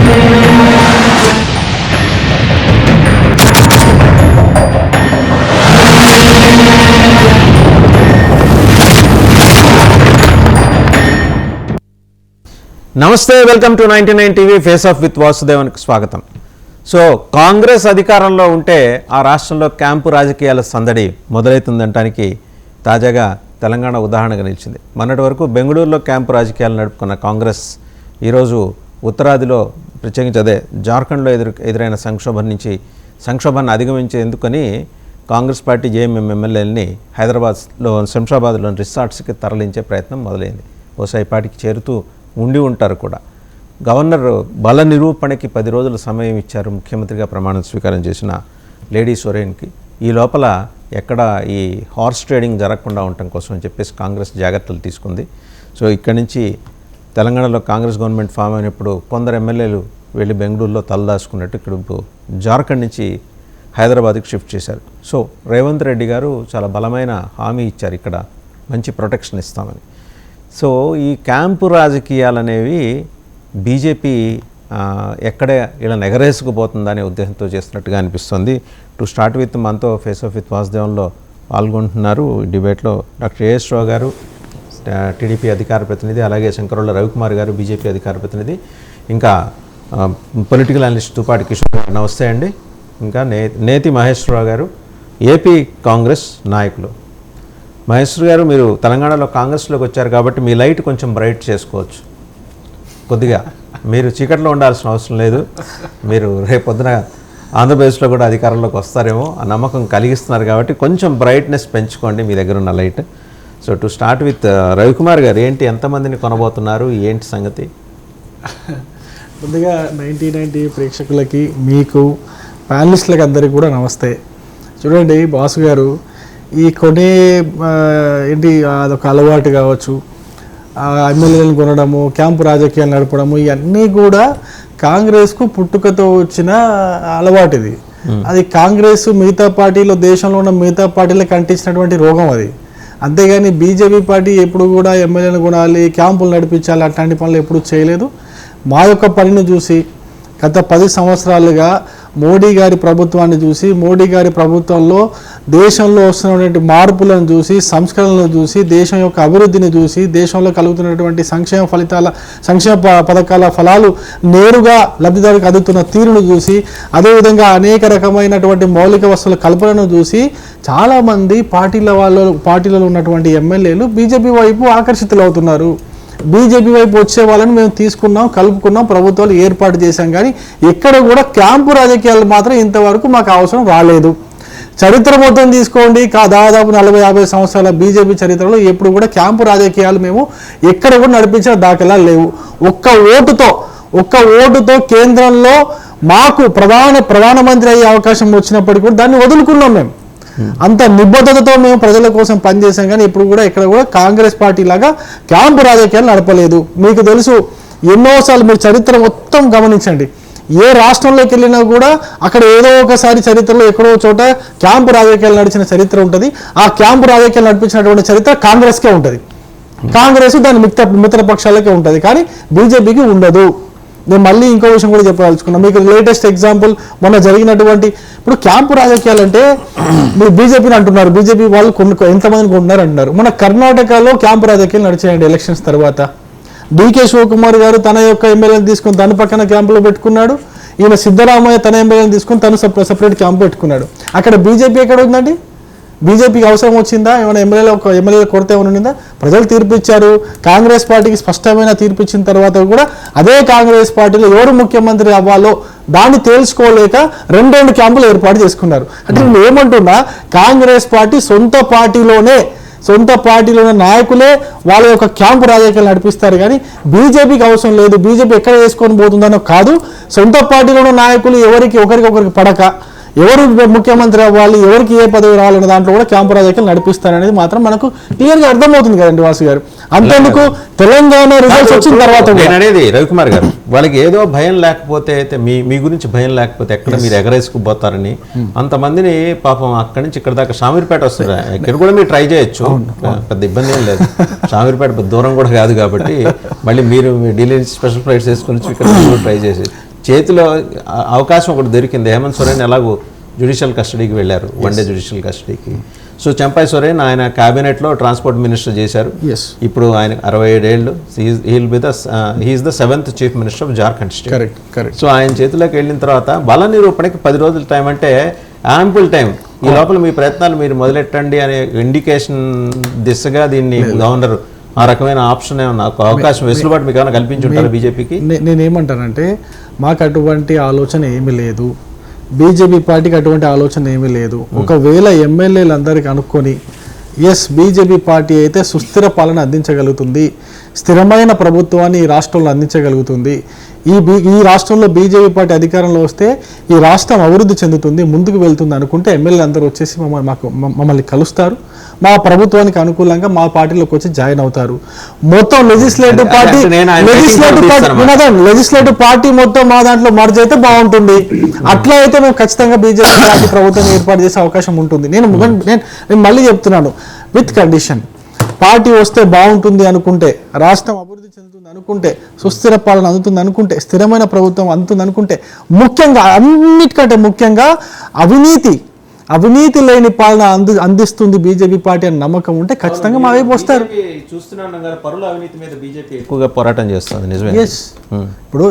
నమస్తే, welcome to 99 TV face off with వాసుదేవన్కి స్వాగతం. సో కాంగ్రెస్ అధికారంలో ఉంటే ఆ రాష్ట్రంలో క్యాంపు రాజకీయాల సందడి మొదలవుతుందనడానికి తాజాగా తెలంగాణ ఉదాహరణగా నిలిచింది. మొన్నటి వరకు బెంగళూరులో క్యాంపు రాజకీయాలు నడుపుకున్న కాంగ్రెస్ ఈరోజు ఉత్తరాదిలో ప్రత్యేకించి జార్ఖండ్లో ఎదురైన సంక్షోభాన్ని అధిగమించేందుకని కాంగ్రెస్ పార్టీ జేఎంఎం ఎమ్మెల్యేలని హైదరాబాద్లో శంషాబాద్లోని రిసార్ట్స్కి తరలించే ప్రయత్నం మొదలైంది. బహుశా ఈ పార్టీకి చేరుతూ ఉండి ఉంటారు కూడా. గవర్నర్ బల నిరూపణకి 10 రోజుల సమయం ఇచ్చారు ముఖ్యమంత్రిగా ప్రమాణ స్వీకారం చేసిన లేడీ సోరెన్కి. ఈ లోపల ఎక్కడ ఈ హార్స్ ట్రేడింగ్ జరగకుండా ఉండటం కోసం అని చెప్పేసి కాంగ్రెస్ జాగ్రత్తలు తీసుకుంది. సో ఇక్కడి నుంచి తెలంగాణలో కాంగ్రెస్ గవర్నమెంట్ ఫామ్ అయినప్పుడు కొందరు ఎమ్మెల్యేలు వెళ్ళి బెంగళూరులో తలదాచుకున్నట్టు ఇక్కడ జార్ఖండ్ నుంచి హైదరాబాద్కి షిఫ్ట్ చేశారు. సో రేవంత్ రెడ్డి గారు చాలా బలమైన హామీ ఇచ్చారు, ఇక్కడ మంచి ప్రొటెక్షన్ ఇస్తామని. సో ఈ క్యాంపు రాజకీయాలు అనేవి బీజేపీ ఎక్కడే ఇలా ఎగరేసుకుపోతుందనే ఉద్దేశంతో చేస్తున్నట్టుగా అనిపిస్తుంది. టు స్టార్ట్ విత్ మనతో ఫేస్ ఆఫ్ విత్ వాసుదేవంలో పాల్గొంటున్నారు డిబేట్లో డాక్టర్ ఏఎస్ రావు గారు, టీడీపీ అధికార ప్రతినిధి, అలాగే శంకరుల రవికుమార్ గారు, బీజేపీ అధికార ప్రతినిధి, ఇంకా పొలిటికల్ అనలిస్ట్ తుపాటి కిషోర్ గారు. నమస్తే అండి. ఇంకా నేతి మహేశ్వరరావు గారు, ఏపీ కాంగ్రెస్ నాయకులు. మహేశ్వర్ గారు, మీరు తెలంగాణలో కాంగ్రెస్లోకి వచ్చారు కాబట్టి మీ లైట్ కొంచెం బ్రైట్ చేసుకోవచ్చు కొద్దిగా. మీరు చీకట్లో ఉండాల్సిన అవసరం లేదు. మీరు రేపొద్దున ఆంధ్రప్రదేశ్లో కూడా అధికారంలోకి వస్తారేమో ఆ నమ్మకం కలిగిస్తున్నారు కాబట్టి కొంచెం బ్రైట్నెస్ పెంచుకోండి మీ దగ్గర ఉన్న light. So to start with Ravikumar గారు, ఏంటి ఎంతమందిని కొనబోతున్నారు, ఏంటి సంగతి? ముందుగా 99 ప్రేక్షకులకి, మీకు ప్యానలిస్టులకి అందరికీ కూడా నమస్తే. చూడండి బాసు గారు, ఈ కొనే ఏంటి అదొక అలవాటు కావచ్చు, ఎమ్మెల్యేలను కొనడము, క్యాంపు రాజకీయాలు నడపడము, ఇవన్నీ కూడా కాంగ్రెస్కు పుట్టుకతో వచ్చిన అలవాటు. ఇది అది కాంగ్రెస్ మిగతా పార్టీలో, దేశంలో ఉన్న మిగతా పార్టీలకు అంటించినటువంటి రోగం అది. అంతేగాని బీజేపీ పార్టీ ఎప్పుడు కూడా ఎమ్మెల్యేలను కొనాలి, క్యాంపులు నడిపించాలి అట్లాంటి పనులు ఎప్పుడు చేయలేదు. మా యొక్క పనిని చూసి గత 10 సంవత్సరాలుగా మోడీ గారి ప్రభుత్వాన్ని చూసి, మోడీ గారి ప్రభుత్వంలో దేశంలో వస్తున్నటువంటి మార్పులను చూసి, సంస్కరణలను చూసి, దేశం యొక్క అభివృద్ధిని చూసి, దేశంలో కలుగుతున్నటువంటి సంక్షేమ పథకాల ఫలాలు నేరుగా లబ్ధిదారులకు అందుతున్న తీరును చూసి, అదేవిధంగా అనేక రకమైనటువంటి మౌలిక వస్తువుల కల్పనను చూసి చాలామంది పార్టీలలో ఉన్నటువంటి ఎమ్మెల్యేలు బీజేపీ వైపు ఆకర్షితులు అవుతున్నారు. బీజేపీ వైపు వచ్చే వాళ్ళని మేము తీసుకున్నాం, కలుపుకున్నాం, ప్రభుత్వాలు ఏర్పాటు చేశాం. కానీ ఎక్కడ కూడా క్యాంపు రాజకీయాలు మాత్రం ఇంతవరకు మాకు అవసరం రాలేదు. చరిత్ర మొత్తం తీసుకోండి, దాదాపు 40-50 సంవత్సరాల బీజేపీ చరిత్రలో ఎప్పుడు కూడా క్యాంపు రాజకీయాలు మేము ఎక్కడ కూడా నడిపించిన దాఖలాలు లేవు. ఒక్క ఓటుతో కేంద్రంలో మాకు ప్రధానమంత్రి అయ్యే అవకాశం వచ్చినప్పటికీ కూడా దాన్ని వదులుకున్నాం. మేము అంత నిబద్ధతతో మేము ప్రజల కోసం పనిచేసాం. కానీ ఇప్పుడు కూడా ఇక్కడ కూడా కాంగ్రెస్ పార్టీ లాగా క్యాంపు రాజకీయాలు నడపలేదు. మీకు తెలుసు, ఎన్నోసార్లు మీరు చరిత్ర మొత్తం గమనించండి, ఏ రాష్ట్రంలోకి వెళ్ళినా కూడా అక్కడ ఏదో ఒకసారి చరిత్రలో ఎక్కడో చోట క్యాంపు రాజకీయాలు నడిచిన చరిత్ర ఉంటుంది. ఆ క్యాంపు రాజకీయాలు నడిపించినటువంటి చరిత్ర కాంగ్రెస్కే ఉంటుంది. కాంగ్రెస్ దాని మిత్ర పక్షాలకే ఉంటుంది, కానీ బీజేపీకి ఉండదు. నేను మళ్ళీ ఇంకో విషయం కూడా చెప్పదలుచుకున్నాను. మీకు లేటెస్ట్ ఎగ్జాంపుల్ మొన్న జరిగినటువంటి, ఇప్పుడు క్యాంపు రాజకీయాలు అంటే మీరు బీజేపీని అంటున్నారు, బీజేపీ వాళ్ళు ఎంతమందిని కొంటున్నారు అంటున్నారు. మన కర్ణాటకలో క్యాంపు రాజకీయాలు నడిచాయండి ఎలక్షన్స్ తర్వాత. డీకే శివకుమార్ గారు తన యొక్క ఎమ్మెల్యేని తీసుకొని తన పక్కన క్యాంపులో పెట్టుకున్నాడు. ఈయన సిద్ధరామయ్య తన ఎమ్మెల్యేని తీసుకొని తను సపరేట్ క్యాంపు పెట్టుకున్నాడు. అక్కడ బీజేపీ ఎక్కడ ఉందండి? బీజేపీకి అవసరం వచ్చిందా? ఏమైనా ఎమ్మెల్యేల కొరత ఏమైనా ఉండిందా? ప్రజలు తీర్పు ఇచ్చారు. కాంగ్రెస్ పార్టీకి స్పష్టమైన తీర్పు ఇచ్చిన తర్వాత కూడా అదే కాంగ్రెస్ పార్టీలో ఎవరు ముఖ్యమంత్రి అవ్వాలో దాన్ని తేల్చుకోలేక 2 క్యాంపులు ఏర్పాటు చేసుకున్నారు. అంటే నేను ఏమంటున్నా, కాంగ్రెస్ పార్టీ సొంత పార్టీలోని నాయకులే వాళ్ళ యొక్క క్యాంపు రాజకీయాలు నడిపిస్తారు. కానీ బీజేపీకి అవసరం లేదు. బీజేపీ ఎక్కడ వేసుకొని పోతుందనో కాదు, సొంత పార్టీలోని నాయకులు ఒకరికి పడక ఎవరు ముఖ్యమంత్రి అవ్వాలి, ఎవరికి ఏ పదవి రావాలనే దాంట్లో కూడా క్యాంపు రాజకీయాలు నడిపిస్తారనేది మాత్రం మనకు క్లియర్గా అర్థమవుతుంది కదండి వాసు గారు. అంతేందుకు తెలంగాణ రిజల్ట్స్ వచ్చిన తర్వాత అనేది రవికుమార్ గారు, వాళ్ళకి ఏదో భయం లేకపోతే, మీ గురించి భయం లేకపోతే ఎక్కడ మీరు ఎగరేసుకుపోతారని అంతమందిని పాపం అక్కడి నుంచి ఇక్కడ దాకా షామీర్పేట వస్తారు. ఇక్కడ కూడా మీరు ట్రై చేయొచ్చు, పెద్ద ఇబ్బంది ఏం లేదు. షామీర్పేట దూరం కూడా కాదు కాబట్టి మళ్ళీ మీరు ఢిల్లీ నుంచి స్పెషల్ ఫ్లైట్స్ వేసుకొని ఇక్కడ ట్రై చేసి చేతిలో అవకాశం ఒకటి దొరికింది. హేమంత్ సోరెన్ ఎలాగో జ్యుడిషియల్ కస్టడీకి వెళ్ళారు, వన్ డే జ్యుడిషియల్ కస్టడీకి. సో చంపై సోరెన్ ఆయన క్యాబినెట్లో ట్రాన్స్పోర్ట్ మినిస్టర్ చేశారు. ఇప్పుడు ఆయన 67 ఏళ్ళు. He is the 7th chief minister of Jharkhand state. Correct. So ఆయన చేతిలోకి వెళ్ళిన తర్వాత బల నిరూపణకి 10 రోజుల టైం అంటే యాంపుల్ టైం. ఈ లోపల మీ ప్రయత్నాలు మీరు మొదలెట్టండి అనే ఇండికేషన్ దిశగా దీన్ని గవర్నర్ ఆ రకమైన ఆప్షన్ ఏమన్నా అవకాశం వెసులుబాటు మీకు ఏమైనా కల్పించుంటారు బీజేపీకి? నేనేమంటానంటే మాకు అటువంటి ఆలోచన ఏమీ లేదు, బీజేపీ పార్టీకి అటువంటి ఆలోచన ఏమీ లేదు. ఒకవేళ ఎమ్మెల్యేలు అందరికి అనుకొని బీజేపీ పార్టీ అయితే సుస్థిర పాలన అందించగలుగుతుంది, స్థిరమైన ప్రభుత్వాన్ని ఈ రాష్ట్రంలో అందించగలుగుతుంది. ఈ రాష్ట్రంలో బీజేపీ పార్టీ అధికారంలో వస్తే ఈ రాష్ట్రం అభివృద్ధి చెందుతుంది, ముందుకు వెళ్తుంది అనుకుంటే ఎమ్మెల్యేలు అందరూ వచ్చేసి మమ్మల్ని కలుస్తారు, మా ప్రభుత్వానికి అనుకూలంగా మా పార్టీలోకి వచ్చి జాయిన్ అవుతారు. మొత్తం లెజిస్లేటివ్ పార్టీ మొత్తం మా దాంట్లో మర్జ్ అయితే బాగుంటుంది. అట్లా అయితే మేము ఖచ్చితంగా బీజేపీ పార్టీ ప్రభుత్వం ఏర్పాటు చేసే అవకాశం ఉంటుంది. నేను మళ్ళీ చెప్తున్నాను, విత్ కండిషన్. పార్టీ వస్తే బాగుంటుంది అనుకుంటే, రాష్ట్రం అభివృద్ధి చెందుతుంది అనుకుంటే, సుస్థిర పాలన అందుతుంది అనుకుంటే, స్థిరమైన ప్రభుత్వం అందుతుంది అనుకుంటే, ముఖ్యంగా అన్నిటికంటే ముఖ్యంగా అవినీతి లేని పాలన అందిస్తుంది బీజేపీ పార్టీ అని నమ్మకం ఉంటే ఖచ్చితంగా మా వైపు వస్తారు. ఎక్కువగా పోరాటం చేస్తుంది నిజమే. ఇప్పుడు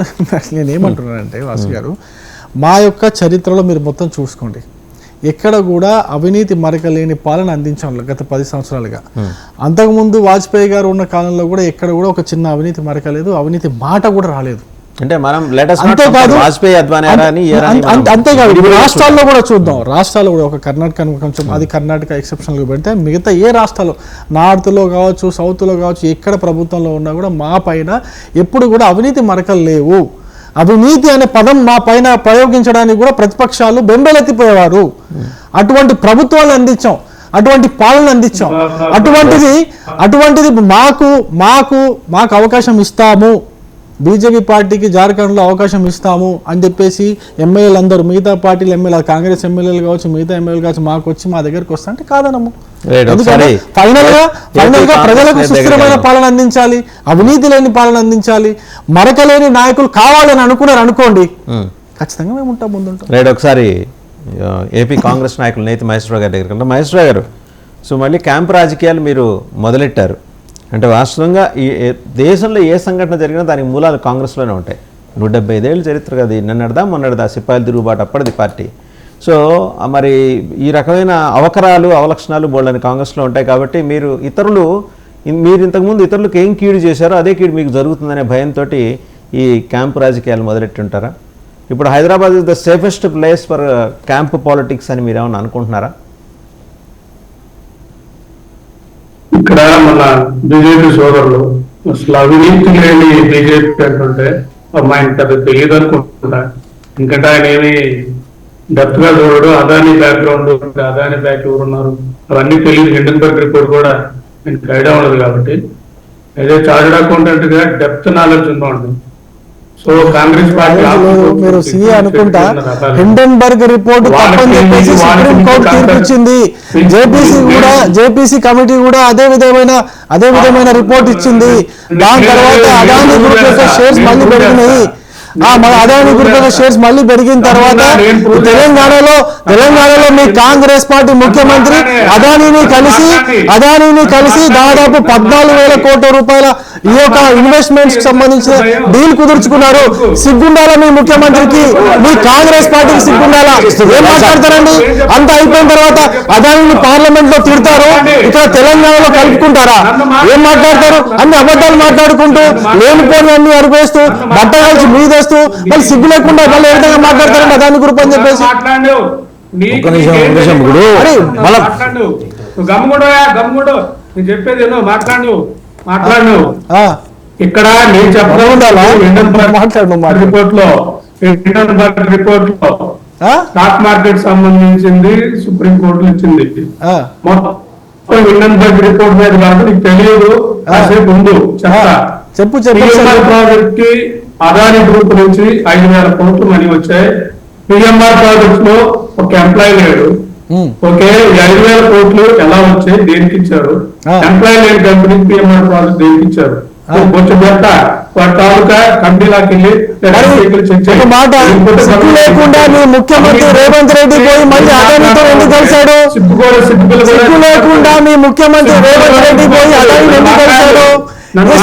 నేనేమంటున్నానంటే వాసు గారు, మా యొక్క చరిత్రలో మీరు మొత్తం చూసుకోండి, ఎక్కడ కూడా అవినీతి మరకలేని పాలన అందించాం గత 10 సంవత్సరాలుగా. అంతకుముందు వాజ్పేయి గారు ఉన్న కాలంలో కూడా ఎక్కడ కూడా ఒక చిన్న అవినీతి మరక లేదు, అవినీతి మాట కూడా రాలేదు. అంటే మనం అంతేకాదు రాష్ట్రాల్లో కూడా చూద్దాం, రాష్ట్రాల్లో కూడా ఒక కర్ణాటక కొంచెం అది కర్ణాటక ఎక్సెప్షన్గా పెడితే మిగతా ఏ రాష్ట్రాల్లో, నార్త్లో కావచ్చు, సౌత్లో కావచ్చు, ఎక్కడ ప్రభుత్వంలో ఉన్నా కూడా మా పైన ఎప్పుడు కూడా అవినీతి మరకలు లేవు. అవినీతి అనే పదం మా పైన ప్రయోగించడానికి కూడా ప్రతిపక్షాలు బెంబేలెత్తిపోయేవారు. అటువంటి ప్రభుత్వాలు అందించాం, అటువంటి పాలన అందించాం. అటువంటిది మాకు అవకాశం ఇస్తాము, బీజేపీ పార్టీకి జార్ఖండ్లో అవకాశం ఇస్తాము అని చెప్పేసి ఎమ్మెల్యేలు అందరూ, మిగతా పార్టీలు ఎమ్మెల్యేలు, కాంగ్రెస్ ఎమ్మెల్యేలు కావచ్చు, మిగతా ఎమ్మెల్యేలు కావచ్చు, మాకు వచ్చి మా దగ్గరికి వస్తా అంటే కాదనము. ఫైనల్ గా ప్రజలకు సుస్థిరమైన పాలన అందించాలి, అవినీతి లేని పాలన అందించాలి, మరకలేని నాయకులు కావాలని అనుకోండి, ఖచ్చితంగా మేము ఉంటాం, ముందుంటాం. రైట్. ఒకసారి ఏపీ కాంగ్రెస్ నాయకులు నేతి మహేశ్వరరావు గారి దగ్గర, మహేశ్వరరావు గారు, సో మళ్ళీ క్యాంప్ రాజకీయాలు మీరు మొదలెట్టారు అంటే వాస్తవంగా ఈ దేశంలో ఏ సంఘటన జరిగినా దానికి మూలాలు కాంగ్రెస్లోనే ఉంటాయి. 175 ఏళ్ళ చరిత్ర కదా, మొన్నటిదా సిపాయిల తిరుగుబాటు అప్పటిది పార్టీ. సో మరి ఈ రకమైన అవకరాలు అవలక్షణాలు బోల్డని కాంగ్రెస్లో ఉంటాయి. కాబట్టి మీరు ఇంతకుముందు ఇతరులకు ఏం కీడు చేశారో అదే కీడు మీకు జరుగుతుందనే భయంతో ఈ క్యాంపు రాజకీయాలు మొదలెట్టుంటారా? ఇప్పుడు Hyderabad is the safest place for camp politics అని మీరు ఏమన్నా అనుకుంటున్నారా? ఇక్కడ మన బీజేపీ సోదరులు అసలు అవినీతి లేని బీజేపీ అంటుంటే ఆయన పెద్ద తెలియదు అనుకుంటున్నా. ఎందుకంటే ఆయన ఏమి డెప్త్ గా చూడడు, అదాని బ్యాక్గ్రౌండ్, అదాని బ్యాక్ ఎవరు ఉన్నారు అవన్నీ తెలియదు. హిండెన్బర్గ్ రిపోర్ట్ కూడా ఆయనకి ఐడియా ఉండదు. కాబట్టి అదే చార్టెడ్ అకౌంటెంట్ గా డెప్త్ నాలెడ్జ్ ఉందండి. సో కాంగ్రెస్ పార్టీ మీరు సీఏ అనుకుంటా, హిండెన్బర్గ్ రిపోర్ట్ తప్పని చెప్పేసి సుప్రీం కోర్టు తీర్పిచ్చింది. జేపీసీ కమిటీ కూడా అదే విధమైన రిపోర్ట్ ఇచ్చింది. దాని తర్వాత అదాని గ్రూప్ యొక్క షేర్స్ మళ్ళీ పెరిగినాయి. అదాని గ్రూప్ యొక్క షేర్స్ మళ్ళీ పెరిగిన తర్వాత తెలంగాణలో మీ కాంగ్రెస్ పార్టీ ముఖ్యమంత్రి అదానిని కలిసి దాదాపు 14,000 కోట్ల రూపాయల ఈ యొక్క ఇన్వెస్ట్మెంట్స్ కి సంబంధించిన డీల్ కుదుర్చుకున్నారు. సిగ్గుండాల మీ ముఖ్యమంత్రికి, మీ కాంగ్రెస్ పార్టీకి సిగ్గుండాల. ఏం మాట్లాడతారండి? అంత అయిపోయిన తర్వాత అదానిని పార్లమెంట్ లో తిడతారు, ఇక్కడ తెలంగాణలో కలుపుకుంటారా? ఏం మాట్లాడతారు? అన్ని అబద్ధాలు మాట్లాడుకుంటూ, లేనిపోని అన్ని అరిపేస్తూ, బట్ట కలిసి మీదేస్తూ, మళ్ళీ సిగ్గు లేకుండా మళ్ళీ ఏ విధంగా మాట్లాడతారండి అదాని గ్రూప్ అని చెప్పేసి. చెప్పేది మాట్లాడు. ఇక్కడ నేను రిపోర్ట్ లో స్టాక్ మార్కెట్ సంబంధించింది సుప్రీం కోర్టు ఇచ్చింది. మొత్తం హిండెన్బర్గ్ రిపోర్ట్ మీద కాదు, నీకు తెలియదు, కాసేపు ఉండు చెప్పు. ప్రాజెక్ట్ కి అదాని గ్రూప్ నుంచి 5,000 కోట్లు మనీ వచ్చాయి. పిఎంఆర్ ప్రాజెక్ట్ లో ఒక ఎంప్లాయీ లేడు. ఓకే, 5,000 కోట్లు ఎలా వచ్చాయి, దేనికి ఇచ్చారు? ఎంప్లాయీ లేని కంపెనీకి పిఎంఆర్ ప్రాజెక్ట్ దేనికి ఇచ్చారు? కొంచెం చెప్తా వాటి తాలూకా కమిటీలోకి వెళ్ళి ఒక మాట, సిగ్గు లేకుండా మీ ముఖ్యమంత్రి రేవంత్ రెడ్డి పోయి మళ్ళీ అదానితో ఎందుకు కలిశాడు? సిగ్గు లేకుండా మీ ముఖ్యమంత్రి రేవంత్ రెడ్డి పోయి అదాని ఎందుకు కలిశాడు?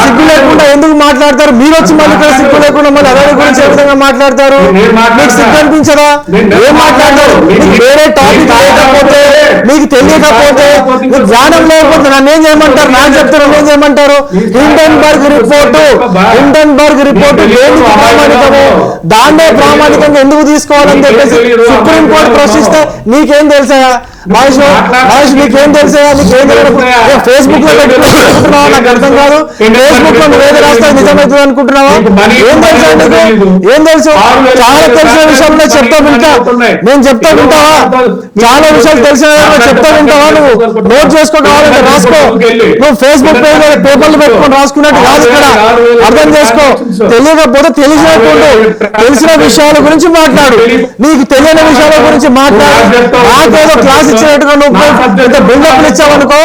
సిగ్గు లేకుండా ఎందుకు మాట్లాడతారు? మీరు వచ్చి మళ్ళీ ఇక్కడ సిగ్గు లేకుండా మళ్ళీ అదాని గురించి ఏ విధంగా మాట్లాడతారు? మీకు సిగ్గు అనిపించదా? ఏం మాట్లాడతారు? మీకు వేరే టాపిక్ లేకపోతే, మీకు తెలియకపోతే, మీకు జ్ఞానం లేకపోతే నన్ను ఏం చేయమంటారు? నాకు చెప్తారు ఏం చేయమంటారు? హిండెన్బర్గ్ రిపోర్టు దేనికి ప్రామాణికము? దాన్నే ప్రామాణికంగా ఎందుకు తీసుకోవాలని చెప్పేసి సుప్రీంకోర్టు ప్రశ్నిస్తే నీకేం తెలుసా? మహేష్ నీకేం తెలుసా? నీకేం తెలియదు? ఫేస్బుక్ లో పెట్టుకుంటున్నావా? నాకు అర్థం కాదు. ఫేస్బుక్ లో నువ్వు ఏది రాస్తే నిజమవుతుంది అనుకుంటున్నావా? ఏం తెలుసా నీకు? ఏం తెలుసు? చాలా తెలిసిన విషయంలో చెప్తా వింటా. నేను చెప్తా వింటావా? చాలా విషయాలు తెలిసిన చెప్తా వింటావా? నువ్వు నోట్ చేసుకో, కావాలంటే రాసుకో. నువ్వు ఫేస్బుక్ పేపర్లు పెట్టుకొని రాసుకున్నట్టు కాదు ఇక్కడ. అర్థం చేసుకో. తెలియకపోతే తెలిసినట్టు తెలిసిన విషయాల గురించి మాట్లాడు. నీకు తెలియని విషయాల గురించి మాట్లాడు. నాకేదో క్లాస్ ఇచ్చినట్టుగా నువ్వు బిల్డప్లు ఇచ్చావనుకో,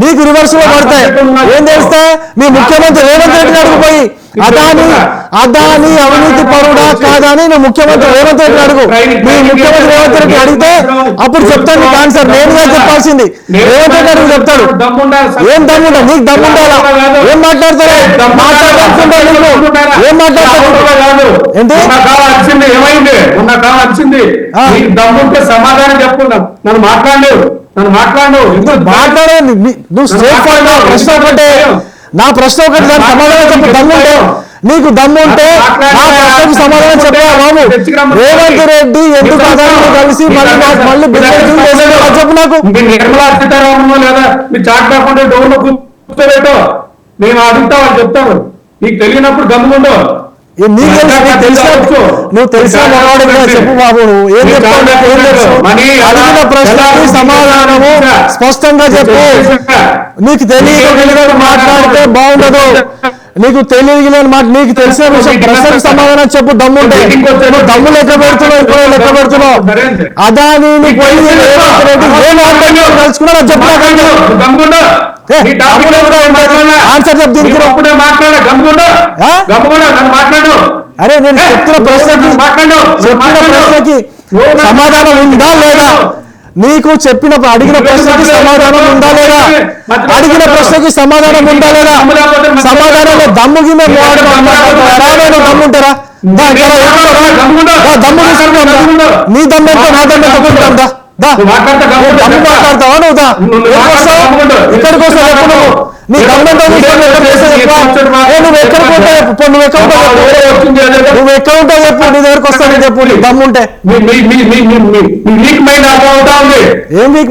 నీకు రివర్సులు పడతాయి. ఏం తెలుస్తా? మీ ముఖ్యమంత్రి రేవంత్ రెడ్డి గారికి పోయి అదాని అవినీతి పరుడా కాదా అని నువ్వు ముఖ్యమంత్రి రేవంత్ రెడ్డి అడుగు. మీ ముఖ్యమంత్రి రేవంత్ రెడ్డి అడిగితే అప్పుడు చెప్తాను నీకు ఆన్సర్. నేనుగా చెప్పాల్సింది రేవంత్ రెడ్డి అడుగు చెప్తాడు. ఏం దమ్ముంటా? నీకు దమ్ముండాలా? ఏం మాట్లాడతావు? ఏం మాట్లాడతావు? ఏంటి ఏమైంది? వచ్చింది దమ్ముంటే సమాధానం చెప్పు. నన్ను మాట్లాడు. నువ్వు స్ట్రేట్ ఫార్వర్డ్ ప్రశ్న ఒకటే. నా ప్రశ్న ఒకటి, దానికి సమాధానం చెప్పు. దమ్ముంటే నీకు దమ్ముంటే నా ప్రశ్నకు సమాధానం చెప్పా బాబు. రేవంత్ రెడ్డి ఎందుకు అదాన్ని కలిసి మళ్ళీ బిజినెస్ చెప్పు నాకు. నిర్మలా సీతారామన్ లేదా మీరు చాట్ కాకుండా డోర్లో కూర్చోబెట్టో, నేను అడుగుతా వాళ్ళు చెప్తాను. నీకు తెలియనప్పుడు గమ్ముండో. నువ్వు తెలిసిన చెప్పు బాబు. నువ్వు ఏం చెప్తావు? అడిగిన ప్రశ్నకి సమాధానము స్పష్టంగా చెప్పు. నీకు తెలియదు మాట్లాడితే బాగుండదు. నీకు తెలియలేని మాట, నీకు తెలిసిన విషయం ప్రశ్నకు సమాధానం చెప్పు. దమ్ముంటే దమ్ము లెక్క పెడుతున్నావు. అదానిని పోయి కలుసుకున్నా చెప్పు. ఆన్సర్ చెప్పు దీనికి. అరే నేను చెప్తున్న ప్రశ్నకి సమాధానం ఉందా లేదా? నీకు అడిగిన ప్రశ్నకి సమాధానం ఉందా లేదా? అడిగిన ప్రశ్నకి సమాధానం ఉందా లేదా? సమాధానంలో దమ్ము గిన్నె దమ్ముంటారా? దమ్ము నీ దమ్ము ఎంతో నా దమ్ము ఎంత కొట్టుకుంటా? మాట్లాడతావా? నువ్వు ఇక్కడికి వస్తా చెప్పు. నువ్వు నీ దమ్మెంతో నువ్వు ఎక్కడ ఉంటావు చెప్పు. నీ దగ్గరకు వస్తాను చెప్పు. నీ దమ్ముంటే ఏం వీక్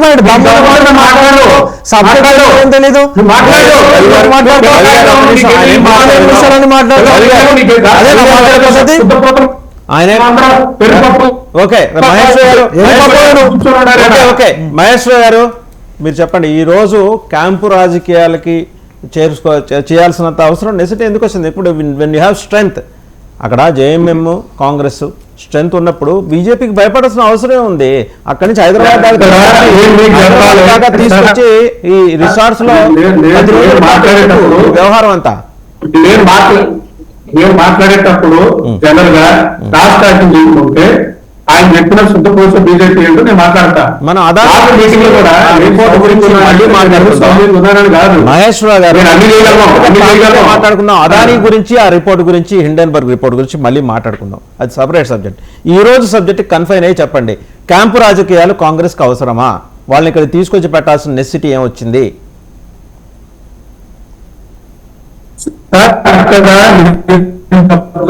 మైండ్? ఏం తెలీదు మాట్లాడుతుంది. మహేశ్వర గారు మీరు చెప్పండి, ఈ రోజు క్యాంపు రాజకీయాలకి చేయాల్సినంత అవసరం నెసిటీ ఎందుకు వచ్చింది? ఇప్పుడు వెన్ యూ హ్యావ్ స్ట్రెంగ్త్, అక్కడ జేఎంఎం కాంగ్రెస్ స్ట్రెంగ్త్ ఉన్నప్పుడు బీజేపీకి భయపడాల్సిన అవసరం ఉంది. అక్కడి నుంచి హైదరాబాద్ దాకా తీసుకొచ్చి ఈ రిసార్ట్స్ లో వ్యవహారం అంతా నేను మాట్లాడేటప్పుడు జనరల్ గా రాష్ట్రాన్ని చేసుకుంటే ఆయన చెప్పిన శుద్ధ కోసం బీజేపీ ఏంటో నేను మాట్లాడతా. మన మీటింగ్ లో కూడా రిపోర్ట్ గురించి మహేశ్వర గారు మాట్లాడుకుందాం. అదానీ గురించి, ఆ రిపోర్ట్ గురించి, హిండెన్బర్గ్ రిపోర్ట్ గురించి మళ్ళీ మాట్లాడుకుందాం. అది సపరేట్ సబ్జెక్ట్. ఈ రోజు సబ్జెక్ట్ కన్ఫైన్ అయ్యి చెప్పండి, క్యాంపు రాజకీయాలు కాంగ్రెస్ కి అవసరమా? వాళ్ళని ఇక్కడ తీసుకొచ్చి పెట్టాల్సిన నెసిటీ ఏమొచ్చింది?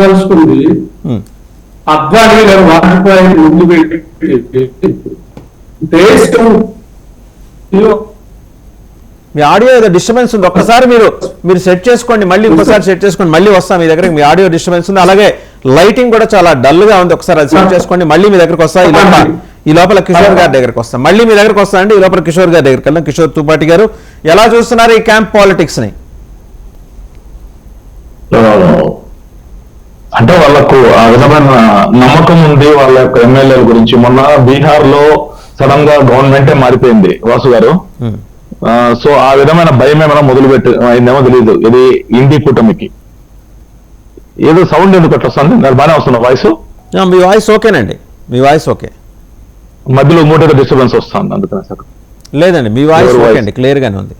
తెలుసుకుంది అద్వానీ గారు వాజ్పేయి ముందు పెట్టి దేశం. మీ ఆడియో ఏదో డిస్టర్బెన్స్ ఉంది, ఒక్కసారి మీరు సెట్ చేసుకోండి. మళ్ళీ ఇంకోసారి సెట్ చేసుకోండి, మళ్ళీ వస్తాం మీ దగ్గర. మీ ఆడియో డిస్టర్బెన్స్ ఉంది, అలాగే లైటింగ్ కూడా చాలా డల్ గా ఉంది. ఒకసారి అది సెట్ చేసుకోండి, మళ్ళీ మీ దగ్గరకు వస్తా. ఈ లోపల కిషోర్ గారి దగ్గరకు వస్తాం. మళ్ళీ మీ దగ్గరకు వస్తా అండి. ఈ లోపల కిషోర్ గారి దగ్గరికి వెళ్దాం. కిషోర్ తుపాటి గారు, ఎలా చూస్తున్నారు ఈ క్యాంప్ పాలిటిక్స్ ని? అంటే వాళ్ళకు ఆ విధమైన నమ్మకం ఉంది వాళ్ళ యొక్క ఎమ్మెల్యేల గురించి. మొన్న బీహార్ లో సడన్ గా గవర్నమెంటే మారిపోయింది వాసు గారు. సో ఆ విధమైన భయం ఏమైనా మొదలుపెట్టి అయిందేమో తెలియదు. ఇది ఇండి కూటమికి ఏదో సౌండ్ ఎందుకు అట్లా వస్తుంది? నాకు బాగానే వస్తున్నా వాయిస్. మీ వాయిస్ ఓకేనండి, మీ వాయిస్ ఓకే. మధ్యలో మూటేదో డిస్టర్బెన్స్ వస్తుంది అందుకనే సార్. లేదండి, మీ వాయిస్ Your ఓకే voice. అండి, క్లియర్గానే ఉంది.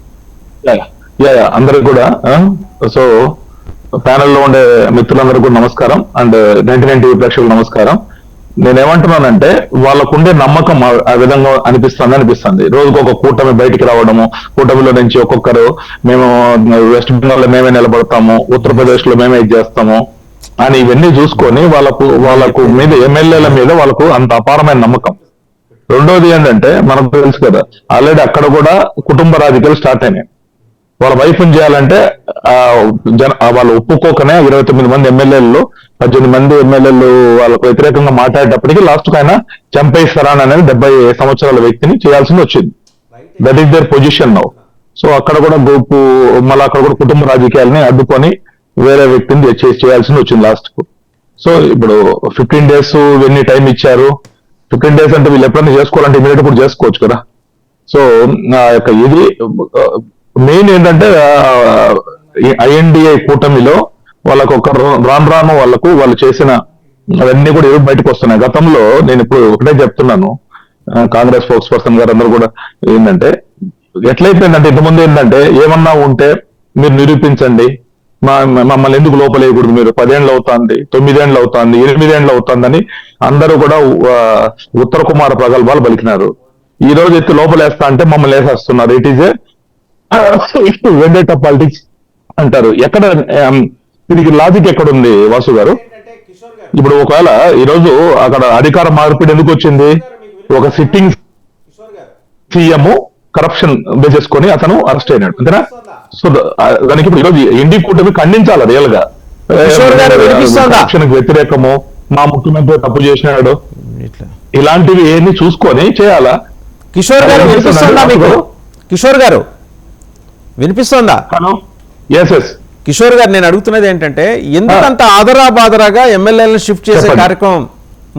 అందరికి కూడా సో ప్యానెల్లో ఉండే మిత్రులందరూ కూడా నమస్కారం, అండ్ 99 టీవీ ప్రేక్షకులు నమస్కారం. నేనేమంటున్నానంటే వాళ్ళకుండే నమ్మకం ఆ విధంగా అనిపిస్తుంది. రోజుకు ఒక కూటమి బయటికి రావడము, కూటమిలో నుంచి ఒక్కొక్కరు మేము వెస్ట్ బెంగాల్ లో మేమే నిలబడతాము, ఉత్తరప్రదేశ్ లో మేమే ఇది చేస్తాము అని ఇవన్నీ చూసుకొని వాళ్ళకు మీద ఎమ్మెల్యేల మీద వాళ్ళకు అంత అపారమైన నమ్మకం. రెండోది ఏంటంటే మనకు తెలుసు కదా, ఆల్రెడీ అక్కడ కూడా కుటుంబ రాజకీయాలు స్టార్ట్ అయినాయి. వాళ్ళ వైఫ్ని చేయాలంటే వాళ్ళు ఒప్పుకోకనే 29 మంది ఎమ్మెల్యేలు 18 మంది ఎమ్మెల్యేలు వాళ్ళకు వ్యతిరేకంగా మాట్లాడేటప్పటికి లాస్ట్ ఆయన చంపేస్తారని అనేది 70 సంవత్సరాల వ్యక్తిని చేయాల్సింది వచ్చింది. That is there position now. So అక్కడ కూడా గ్రూపు మళ్ళీ అక్కడ కూడా కుటుంబ రాజకీయాలని అడ్డుకొని వేరే వ్యక్తిని చేయాల్సింది వచ్చింది లాస్ట్ కు. సో ఇప్పుడు 15 days ఇవన్నీ టైం ఇచ్చారు. 15 days అంటే వీళ్ళు ఎప్పుడైనా చేసుకోవాలంటే ఇమీడియట్ కూడా చేసుకోవచ్చు కదా. సో ఇది మెయిన్ ఏంటంటే ఐఎన్డిఏ కూటమిలో వాళ్ళకు ఒక రాను వాళ్ళు చేసిన అవన్నీ కూడా ఏదో బయటకు వస్తున్నాయి. గతంలో నేను ఇప్పుడు ఒకటే చెప్తున్నాను, కాంగ్రెస్ స్పోక్స్ పర్సన్ గారు అందరూ కూడా ఏంటంటే ఎట్లయిపోయిందంటే ఇంతకుముందు ఏంటంటే ఏమన్నా ఉంటే మీరు నిరూపించండి, మమ్మల్ని ఎందుకు లోపలేయకూడదు, మీరు 10 ఏళ్ళు అవుతుంది, 9 ఏళ్ళు అవుతుంది, 8 ఏళ్ళు అవుతుందని అందరూ కూడా ఉత్తర కుమార ప్రగల్భాలు పలికినారు. ఈ రోజు ఎత్తి లోపలేస్తా అంటే మమ్మల్ని వేసేస్తున్నారు. It is a vendetta politics అంటారు. ఎక్కడ దీనికి లాజిక్ ఎక్కడ ఉంది వాసు గారు? ఇప్పుడు ఒకవేళ ఈరోజు అక్కడ అధికార మార్పిడి ఎందుకు వచ్చింది? ఒక సిట్టింగ్ సీఎం కరప్షన్ బేసేసుకొని అతను అరెస్ట్ అయినాడు, అంతేనా? సో దానికి ఇప్పుడు ఈరోజు ఇండి కూటమి ఖండించాలి రియల్ గా. కరప్షన్ వ్యతిరేకము, మా ముఖ్యమంత్రి తప్పు చేసినాడు, ఇలాంటివి ఏన్ని చూసుకొని చేయాలా? కిషోర్ గారు వినిపిస్తుందా మీకు? కిషోర్ గారు వినిపిస్తుందా? హలో, ఎస్ ఎస్ కిషోర్ గారు, నేను అడుగుతున్నది ఏంటంటే ఎందుకంత ఆదరాబాదరాగా ఎమ్మెల్యేలను షిఫ్ట్ చేసే చెప్పండి. కార్యక్రమం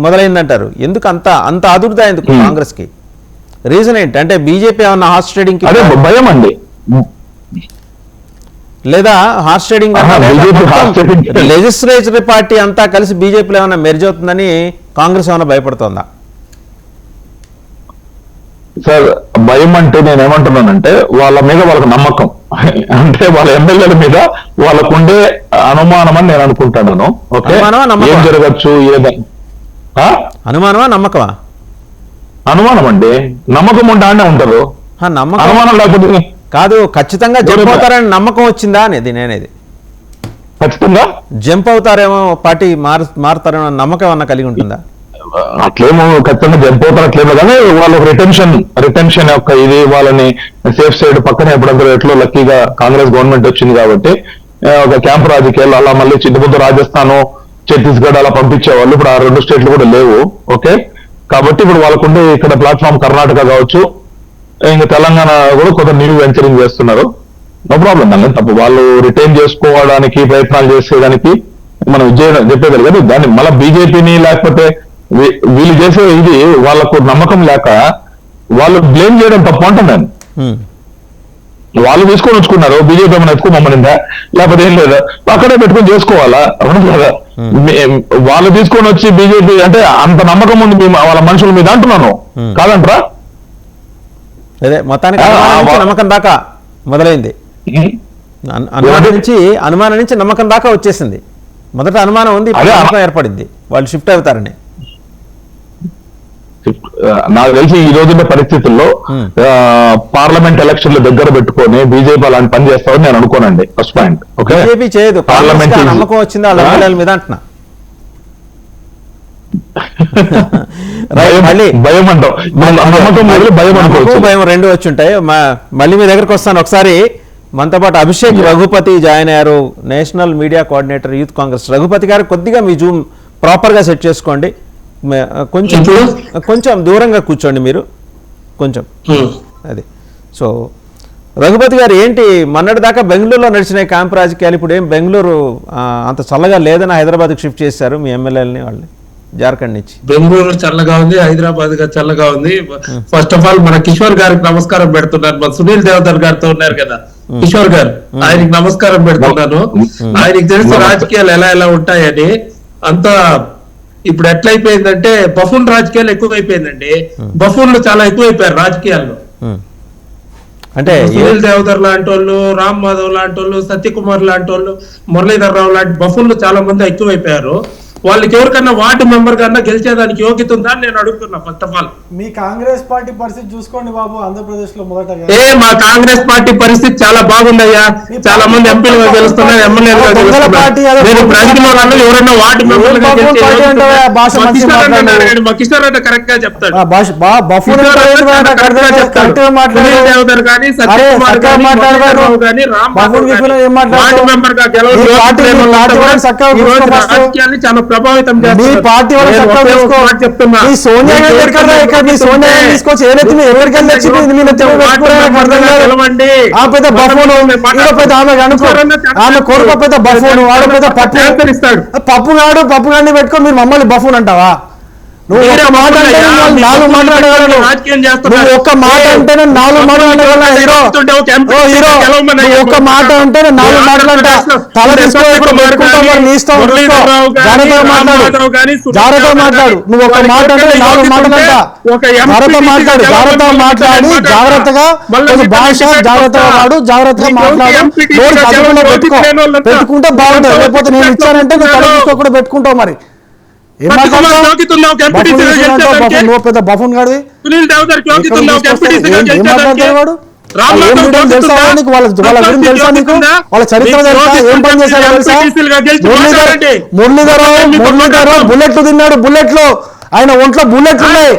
మొదలైందంటారు? ఎందుకు అంత ఆదుర్దా ఎందుకు కాంగ్రెస్ కి? రీజన్ ఏంటి? అంటే బీజేపీ ఏమన్నా హార్స్ ట్రేడింగ్ అదే భయం అండి, లేదా హార్స్ ట్రేడింగ్ లెజిస్లేచర్ పార్టీ అంతా కలిసి బీజేపీలో ఏమైనా మెర్జ్ అవుతుందని కాంగ్రెస్ ఏమైనా భయపడుతోందా? సార్ భయం అంటే నేను ఏమంటున్నానంటే వాళ్ళ మీద వాళ్ళకి నమ్మకం, అంటే వాళ్ళ ఎమ్మెల్యేల మీద వాళ్ళకుండే అనుమానం అని నేను అనుకుంటున్నాను. ఓకే, ఏం జరగచ్చు అనుమానమా నమ్మకమా? అనుమానం అండి, నమ్మకం ఉంటానే ఉంటారు, అనుమానం లేకపోతే కాదు. ఖచ్చితంగా జంప్ అవుతారని నమ్మకం వచ్చిందా అనేది నేనేది. ఖచ్చితంగా జంప్ అవుతారేమో, పార్టీ మారుతారేమో నమ్మకం ఏమన్నా కలిగి ఉంటుందా? అట్లేమో ఖచ్చితంగా జంప్ అవుతారు అట్లేమో, కానీ వాళ్ళకి రిటెన్షన్ యొక్క ఇది వాళ్ళని సేఫ్ సైడ్ పక్కనే ఎప్పుడంతా ఎట్లో లక్కీగా కాంగ్రెస్ గవర్నమెంట్ వచ్చింది కాబట్టి ఒక క్యాంప్ రాజకీయాలు అలా మళ్ళీ ఇంతకుముందు రాజస్థాన్, ఛత్తీస్గఢ్ అలా పంపించేవాళ్ళు. ఇప్పుడు ఆ 2 స్టేట్లు కూడా లేవు. ఓకే, కాబట్టి ఇప్పుడు వాళ్ళకుండే ఇక్కడ ప్లాట్ఫామ్ కర్ణాటక కావచ్చు, ఇంకా తెలంగాణ కూడా కొంత న్యూ వెంచరింగ్ చేస్తున్నారు. నో ప్రాబ్లం, దాన్ని తప్పు. వాళ్ళు రిటైన్ చేసుకోవడానికి ప్రయత్నాలు చేసేదానికి మనం చెప్పేది కదా. దాన్ని మళ్ళీ బీజేపీని లేకపోతే వీళ్ళు చేసే ఇది వాళ్ళకు నమ్మకం లేక వాళ్ళు బ్లేమ్ చేయడం తప్పు అంటున్నాను. వాళ్ళు తీసుకొని వచ్చుకున్నారు, బీజేపీ ఏమైనా ఎత్తుకోమనిందా లేకపోతే ఏం లేదా, అక్కడే పెట్టుకొని చేసుకోవాలా? అవును కదా, వాళ్ళు తీసుకొని వచ్చి బీజేపీ అంటే అంత నమ్మకం ఉంది వాళ్ళ మనుషుల మీద అంటున్నాను, కాదంటారా? అదే మొత్తానికి నమ్మకం దాకా మొదలైంది, అనుమానం నుంచి నమ్మకం దాకా వచ్చేసింది. మొదట అనుమానం ఉంది, నమ్మకం ఏర్పడింది, వాళ్ళు షిఫ్ట్ అవుతారని. నాకు తెలిసి ఈ రోజున్న పరిస్థితుల్లో పార్లమెంట్ ఎలక్షన్లు దగ్గర పెట్టుకొని బీజేపీ అలాంటి పని చేస్తామని నేను అనుకోనండి. First point. ఓకే, బీజేపీ చేయదు, పార్లమెంట్ నమ్మకం వచ్చింది వాళ్ళ ఎమ్మెల్యేల మీద అంటున్నా. భయం అంటాం, భయం రెండు వచ్చి ఉంటాయి. మళ్ళీ మీ దగ్గరకు వస్తాను. ఒకసారి మనతో పాటు అభిషేక్ రఘుపతి జాయిన్ అయ్యారు, national media coordinator youth Congress. Raghupathi garu, కొద్దిగా మీ జూమ్ ప్రాపర్గా సెట్ చేసుకోండి, కొంచెం దూరంగా కూర్చోండి మీరు కొంచెం. అది సో రఘుపతి గారు, ఏంటి మొన్నటి దాకా బెంగళూరులో నడిచిన క్యాంప్ రాజకీయాలు ఇప్పుడు ఏం బెంగళూరు అంత చల్లగా లేదని హైదరాబాద్కి షిఫ్ట్ చేశారు మీ ఎమ్మెల్యేలని వాళ్ళని? జార్ఖండ్ నుంచి? బెంగళూరు చల్లగా ఉంది, హైదరాబాద్ గా చల్లగా ఉంది. ఫస్ట్ ఆఫ్ ఆల్ మన కిషోర్ గారికి నమస్కారం పెడుతున్నాను. మన సునీల్ దేవదర్ గారితో ఉన్నారు కదా కిషోర్ గారు, ఆయనకి నమస్కారం పెడుతున్నాను. ఆయనకి తెలిసి రాజకీయాలు ఎలా ఉంటాయని. అంతా ఇప్పుడు ఎట్లయిపోయిందంటే బఫూన్ రాజకీయాలు ఎక్కువైపోయిందండి. బఫూన్లు చాలా ఎక్కువైపోయారు రాజకీయాల్లో. అంటే సునీల్ దేవదర్ లాంటి వాళ్ళు, రామ్ మాధవ్ లాంటి వాళ్ళు, సత్యకుమార్ లాంటి వాళ్ళు, మురళీధర్ రావు లాంటి బఫూన్లు చాలా మంది ఎక్కువైపోయారు. వాళ్ళకి ఎవరికన్నా వార్డు మెంబర్ కన్నా గెలిచేదానికి యోగ్యత ఉందా అని నేను అడుగుతున్నా. First of all me Congress party పరిస్థితి చూసుకోండి బాబు. ఆంధ్రప్రదేశ్ లో మొదటగా మా కాంగ్రెస్ పార్టీ పరిస్థితి చాలా బాగుందయ్యా. చాలా మంది ఎంపీలుగా గెలుస్తున్నారు, ఎమ్మెల్యేలుగా గెలుస్తున్నారు. నేను ప్రజల్లో ఎవరైనా వార్డు మెంబర్ మా కిషోర్ రెడ్డి కరెక్ట్ గా చెప్తాడు. దేవదర్ కానీ, సత్యకుమార్ కానీ, రామ్ వార్డు మెంబర్ గా రాజకీయాన్ని చాలా ప్రభావితం పప్పుగాడిని పెట్టుకో మీరు మమ్మల్ని బఫూన్ అంటావా? నువ్వు ఒక్క మాట అంటే 4 మాట్లాడగలను. నువ్వు ఒక్క మాట అంటేనే 4 మాట్లాడగలను. హీరో ఒక్క మాట అంటేనే 4 మాట్లాడతా. తల తీసుకో పెట్టుకుంటావు, నీ ఇష్టం. జాగ్రత్తగా మాట్లాడు. నువ్వు ఒక్క మాట అంటే 4 మాట్లాడతా. జాగ్రత్త మాట్లాడు. జాగ్రత్తగా మాట్లాడి జాగ్రత్తగా భాష జాగ్రత్తగా వాడు, జాగ్రత్తగా మాట్లాడు. పెట్టుకుంటే బాగుంటుంది. లేకపోతే నేను ఇచ్చానంటే నువ్వు తల తీసుకోకుండా పెట్టుకుంటావు. మరి ఏం మాట్లాడతావు? నువ్వు పెద్ద బఫూన్ గాడివి. తెలుసా నీకు? వాళ్ళ చరిత్ర తెలుసా? ఏం పని చేశాడు తెలుసా? మురళీధర్ బుల్లెట్లు తిన్నాడు. బుల్లెట్లు ఆయన ఒంట్లో బుల్లెట్లు ఉన్నాయి.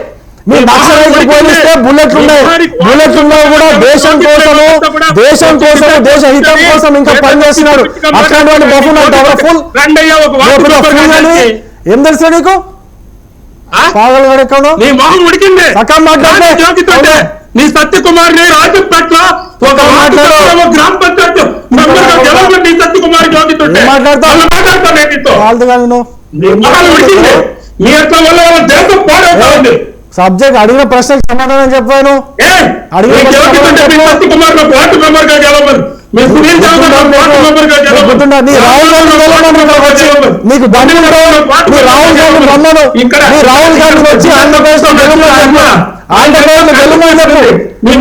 మీరు నక్సలైట్లు పోలిస్తే బుల్లెట్లు ఉన్నాయి. బుల్లెట్లు ఉన్నాయి కూడా దేశం కోసము, దేశ హితం కోసం ఇంకా పని చేస్తున్నాడు. అట్లాంటి బఫూన్ అంటావా? ఫుల్ ఏం తెలుసా నీకు? పాగలు గడెక్కను నీ సత్యకుమార్ రాజపేట గ్రామ పంచాయతీ సబ్జెక్ట్ అడిగిన ప్రశ్నకు సమాధానం చెప్పాను. నీకు రాహుల్ గాంధీ రమ్మను. రాహుల్ గాంధీ వచ్చి ఆంధ్రప్రదేశ్ లో నీ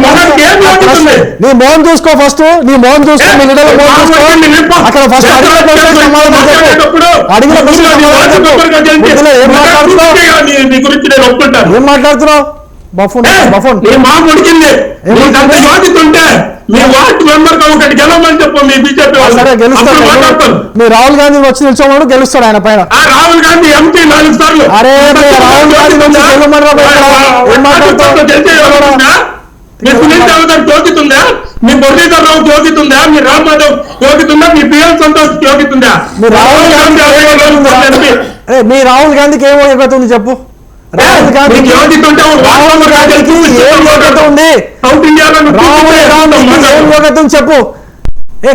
మోహన్ చూసుకో. ఫస్ట్ నీ మోహన్ చూసుకో. మీ లీడర్ మోహన్ చూసుకో. అక్కడ ఫస్ట్ అడిగిన ప్రశ్న ఏం మాట్లాడుతున్నావు? బఫూన్ బఫూన్ సరే గెలుస్తాడు. మీ రాహుల్ గాంధీ వచ్చి నిల్చోమన్నాడు, గెలుస్తాడు ఆయన పైన. రాహుల్ గాంధీ ఎంపీ 4 సార్లు. అరే రాహుల్ గాంధీ వచ్చి ఏం మాట్లాడుతుందా? మీ సునీల్ దేవదర్ యోగితుందా? మీ మురళీధర్ రావు యోగితుందా? మీ రామ్ మాధవ్ యోగితుందా? మీ పిఎల్ సంతోష్ యోగితుందా? మీ రాహుల్ గాంధీకి ఏమో యోగ్యత ఉంది చెప్పు. రాహుల్ గాంధీకి ఏం యోగ్యత ఉంది? సౌత్ ఇండియాలో ఏం యోగ్యత ఉంది చెప్పు.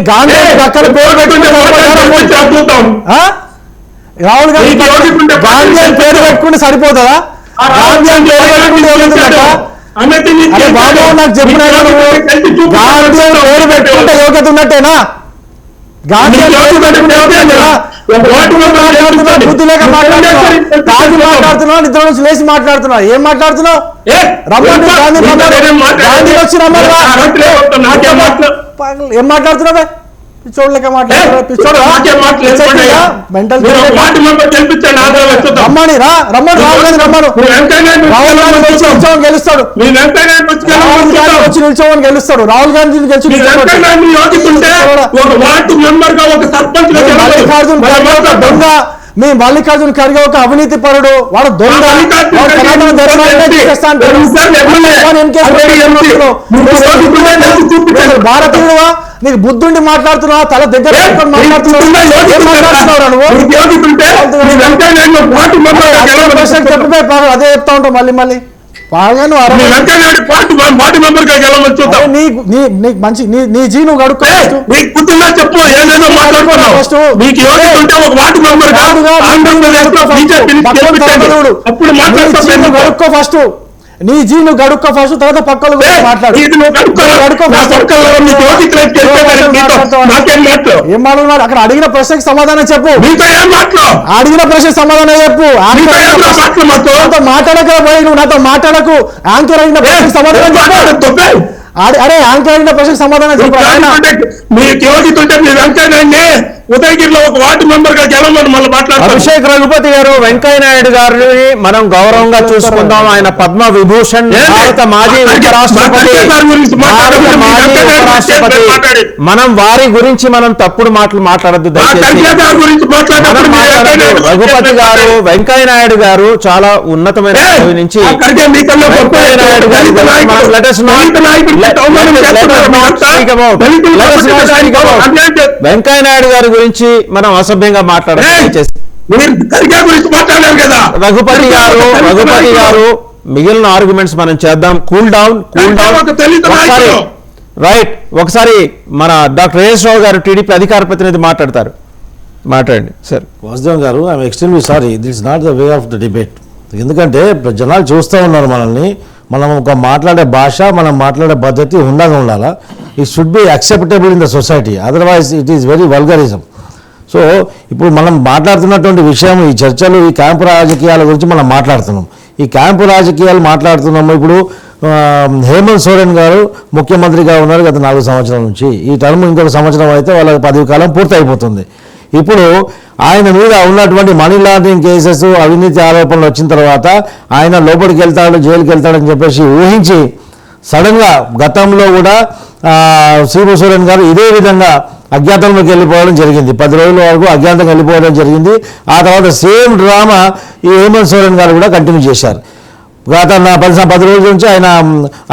గాంధీ పక్కన పేరు పెట్టుకుంటే రాహుల్ గాంధీ గాంధీ అని పేరు పెట్టుకుంటే సరిపోతుందా? గాంధీ అని పేరు పెట్టుకుంటే యోగ్యత బాబు నాకు చెప్పిన గాంధీ అని పేరు పెట్టుకుంటే యోగ్యత ఉన్నట్టేనా? గాంధీ అని పేరు పెట్టుకుంటే బుద్ధి లేక మాట్లాడుతున్నావు. తాగి మాట్లాడుతున్నావు, నిద్ర నుంచి లేచి మాట్లాడుతున్నావు. ఏం మాట్లాడుతున్నావు? రమ్మండి గాంధీ గాంధీ వచ్చి రమ్మరా. ఏం మాట్లాడుతున్నావే? పిచ్చోళ్ళక మాట్లాడుతున్నావు. పిచ్చోడు మెంటల్ రమ్మని రా. రమ్మని రాహుల్ గాంధీ రమ్మను. రాహుల్ గాంధీ వచ్చి నిల్చోమని గెలుస్తాడు. రాహుల్ గాంధీ వచ్చి నిల్చోమని గెలుస్తాడు. రాహుల్ గాంధీ గెలిచి దొంగ. మీ మల్లికార్జున ఖర్గే ఒక అవినీతి పరుడు. వాడు దొంగ. భారతీయుడువా? నీకు బుద్ధుండి మాట్లాడుతున్నావా? తల దగ్గర మాట్లాడుతున్నావు. చెప్పిపోయి అదే చెప్తా ఉంటావు మళ్ళీ మళ్ళీ. పాల్గొను నీ వెంకయ్యనాయుడు పార్టీ మెంబర్ గా గెలవమని చూద్దాం. నీకు మంచి నీ జీ నువ్వు గడుక్కో. నీకు గుర్తుందా చెప్పు, ఏదైనా మాట్లాడుకున్నావు. నీకు ఎవరికి ఉంటే ఒక వార్డు మెంబర్ గా ఆంధ్రప్రదేశ్ లో బీజేపీని అప్పుడు గడుక్కో ఫస్ట్. నీ జీ నువ్వు గడుక్కో ఫస్ట్, తర్వాత పక్కలు మాట్లాడు. ఏం మాట్లాడున్నాడు అక్కడ? అడిగిన ప్రశ్నకి సమాధానం చెప్పు. అడిగిన ప్రశ్నకి సమాధానం చెప్పు. మాట్లాడక పోయి నువ్వు నాతో మాట్లాడకు. యాంకర్ అయిన ప్రశ్నకి సమాధానం చెప్పు. అరే యాంకర్ అయిన ప్రశ్నకి సమాధానం చెప్పు. మీకు యోగిత ఉంటే మీ వెంకయ్యనాయుడిని ఉదయగిరిలో ఒక వార్డు మెంబర్ గా గెలవమని మళ్ళీ మాట్లాడారు. అభిషేక్ రఘుపతి గారు వెంకయ్యనాయుడు గారిని మనం గౌరవంగా చూసుకుందాం. ఆయన పద్మ విభూషణ్, భారత మాజీ ఉపరాష్ట్రపతి. మనం వారి గురించి మనం తప్పుడు మాటలు మాట్లాడద్దు దయచేసి. రఘుపతి గారు, వెంకయ్యనాయుడు గారు చాలా ఉన్నతమైన పదవి నుంచి వెంకయ్యనాయుడు గారి గురించి మనం అసభ్యంగా మాట్లాడాలి. రఘుపతి గారు మిగిలిన ఆర్గ్యుమెంట్స్ మనం చేద్దాం. Cool down. రైట్, ఒకసారి మన డాక్టర్ ఏఎస్ రావు గారు టీడీపీ అధికార ప్రతినిధి మాట్లాడతారు. మాట్లాడండి సార్. వాసుదేవ్ గారు, I'm extremely sorry, this is not the way of the debate. ఎందుకంటే జనాలు చూస్తూ ఉన్నారు మనల్ని. మనం ఒక మాట్లాడే భాష, మనం మాట్లాడే పద్ధతి హుందాగా ఉండాలా. It should be acceptable in the society, otherwise it is very vulgarism. So ఇప్పుడు మనం మాట్లాడుతున్నటువంటి విషయం, ఈ చర్చలు, ఈ క్యాంపు రాజకీయాల గురించి మనం మాట్లాడుతున్నాం. ఈ క్యాంపు రాజకీయాలు మాట్లాడుతున్నాము. ఇప్పుడు హేమంత్ సోరెన్ గారు ముఖ్యమంత్రిగా ఉన్నారు గత 4 సంవత్సరాల నుంచి. ఈ టర్మ్ ఇంకొక సంవత్సరం అయితే వాళ్ళ పదవి కాలం పూర్తి అయిపోతుంది. ఇప్పుడు ఆయన మీద ఉన్నటువంటి మనీ లాండరింగ్ కేసెస్, అవినీతి ఆరోపణలు వచ్చిన తర్వాత ఆయన లోపలికి వెళ్తాడు, జైలుకి వెళ్తాడని చెప్పేసి ఊహించి సడన్గా గతంలో కూడా శ్రీభూ సోరెన్ గారు ఇదే విధంగా అజ్ఞాతంలోకి వెళ్ళిపోవడం జరిగింది. 10 రోజుల వరకు అజ్ఞాతంగా వెళ్ళిపోవడం జరిగింది. ఆ తర్వాత సేమ్ డ్రామా ఈ హేమంత్ సోరెన్ గారు కూడా కంటిన్యూ చేశారు. గత 10 రోజుల నుంచి ఆయన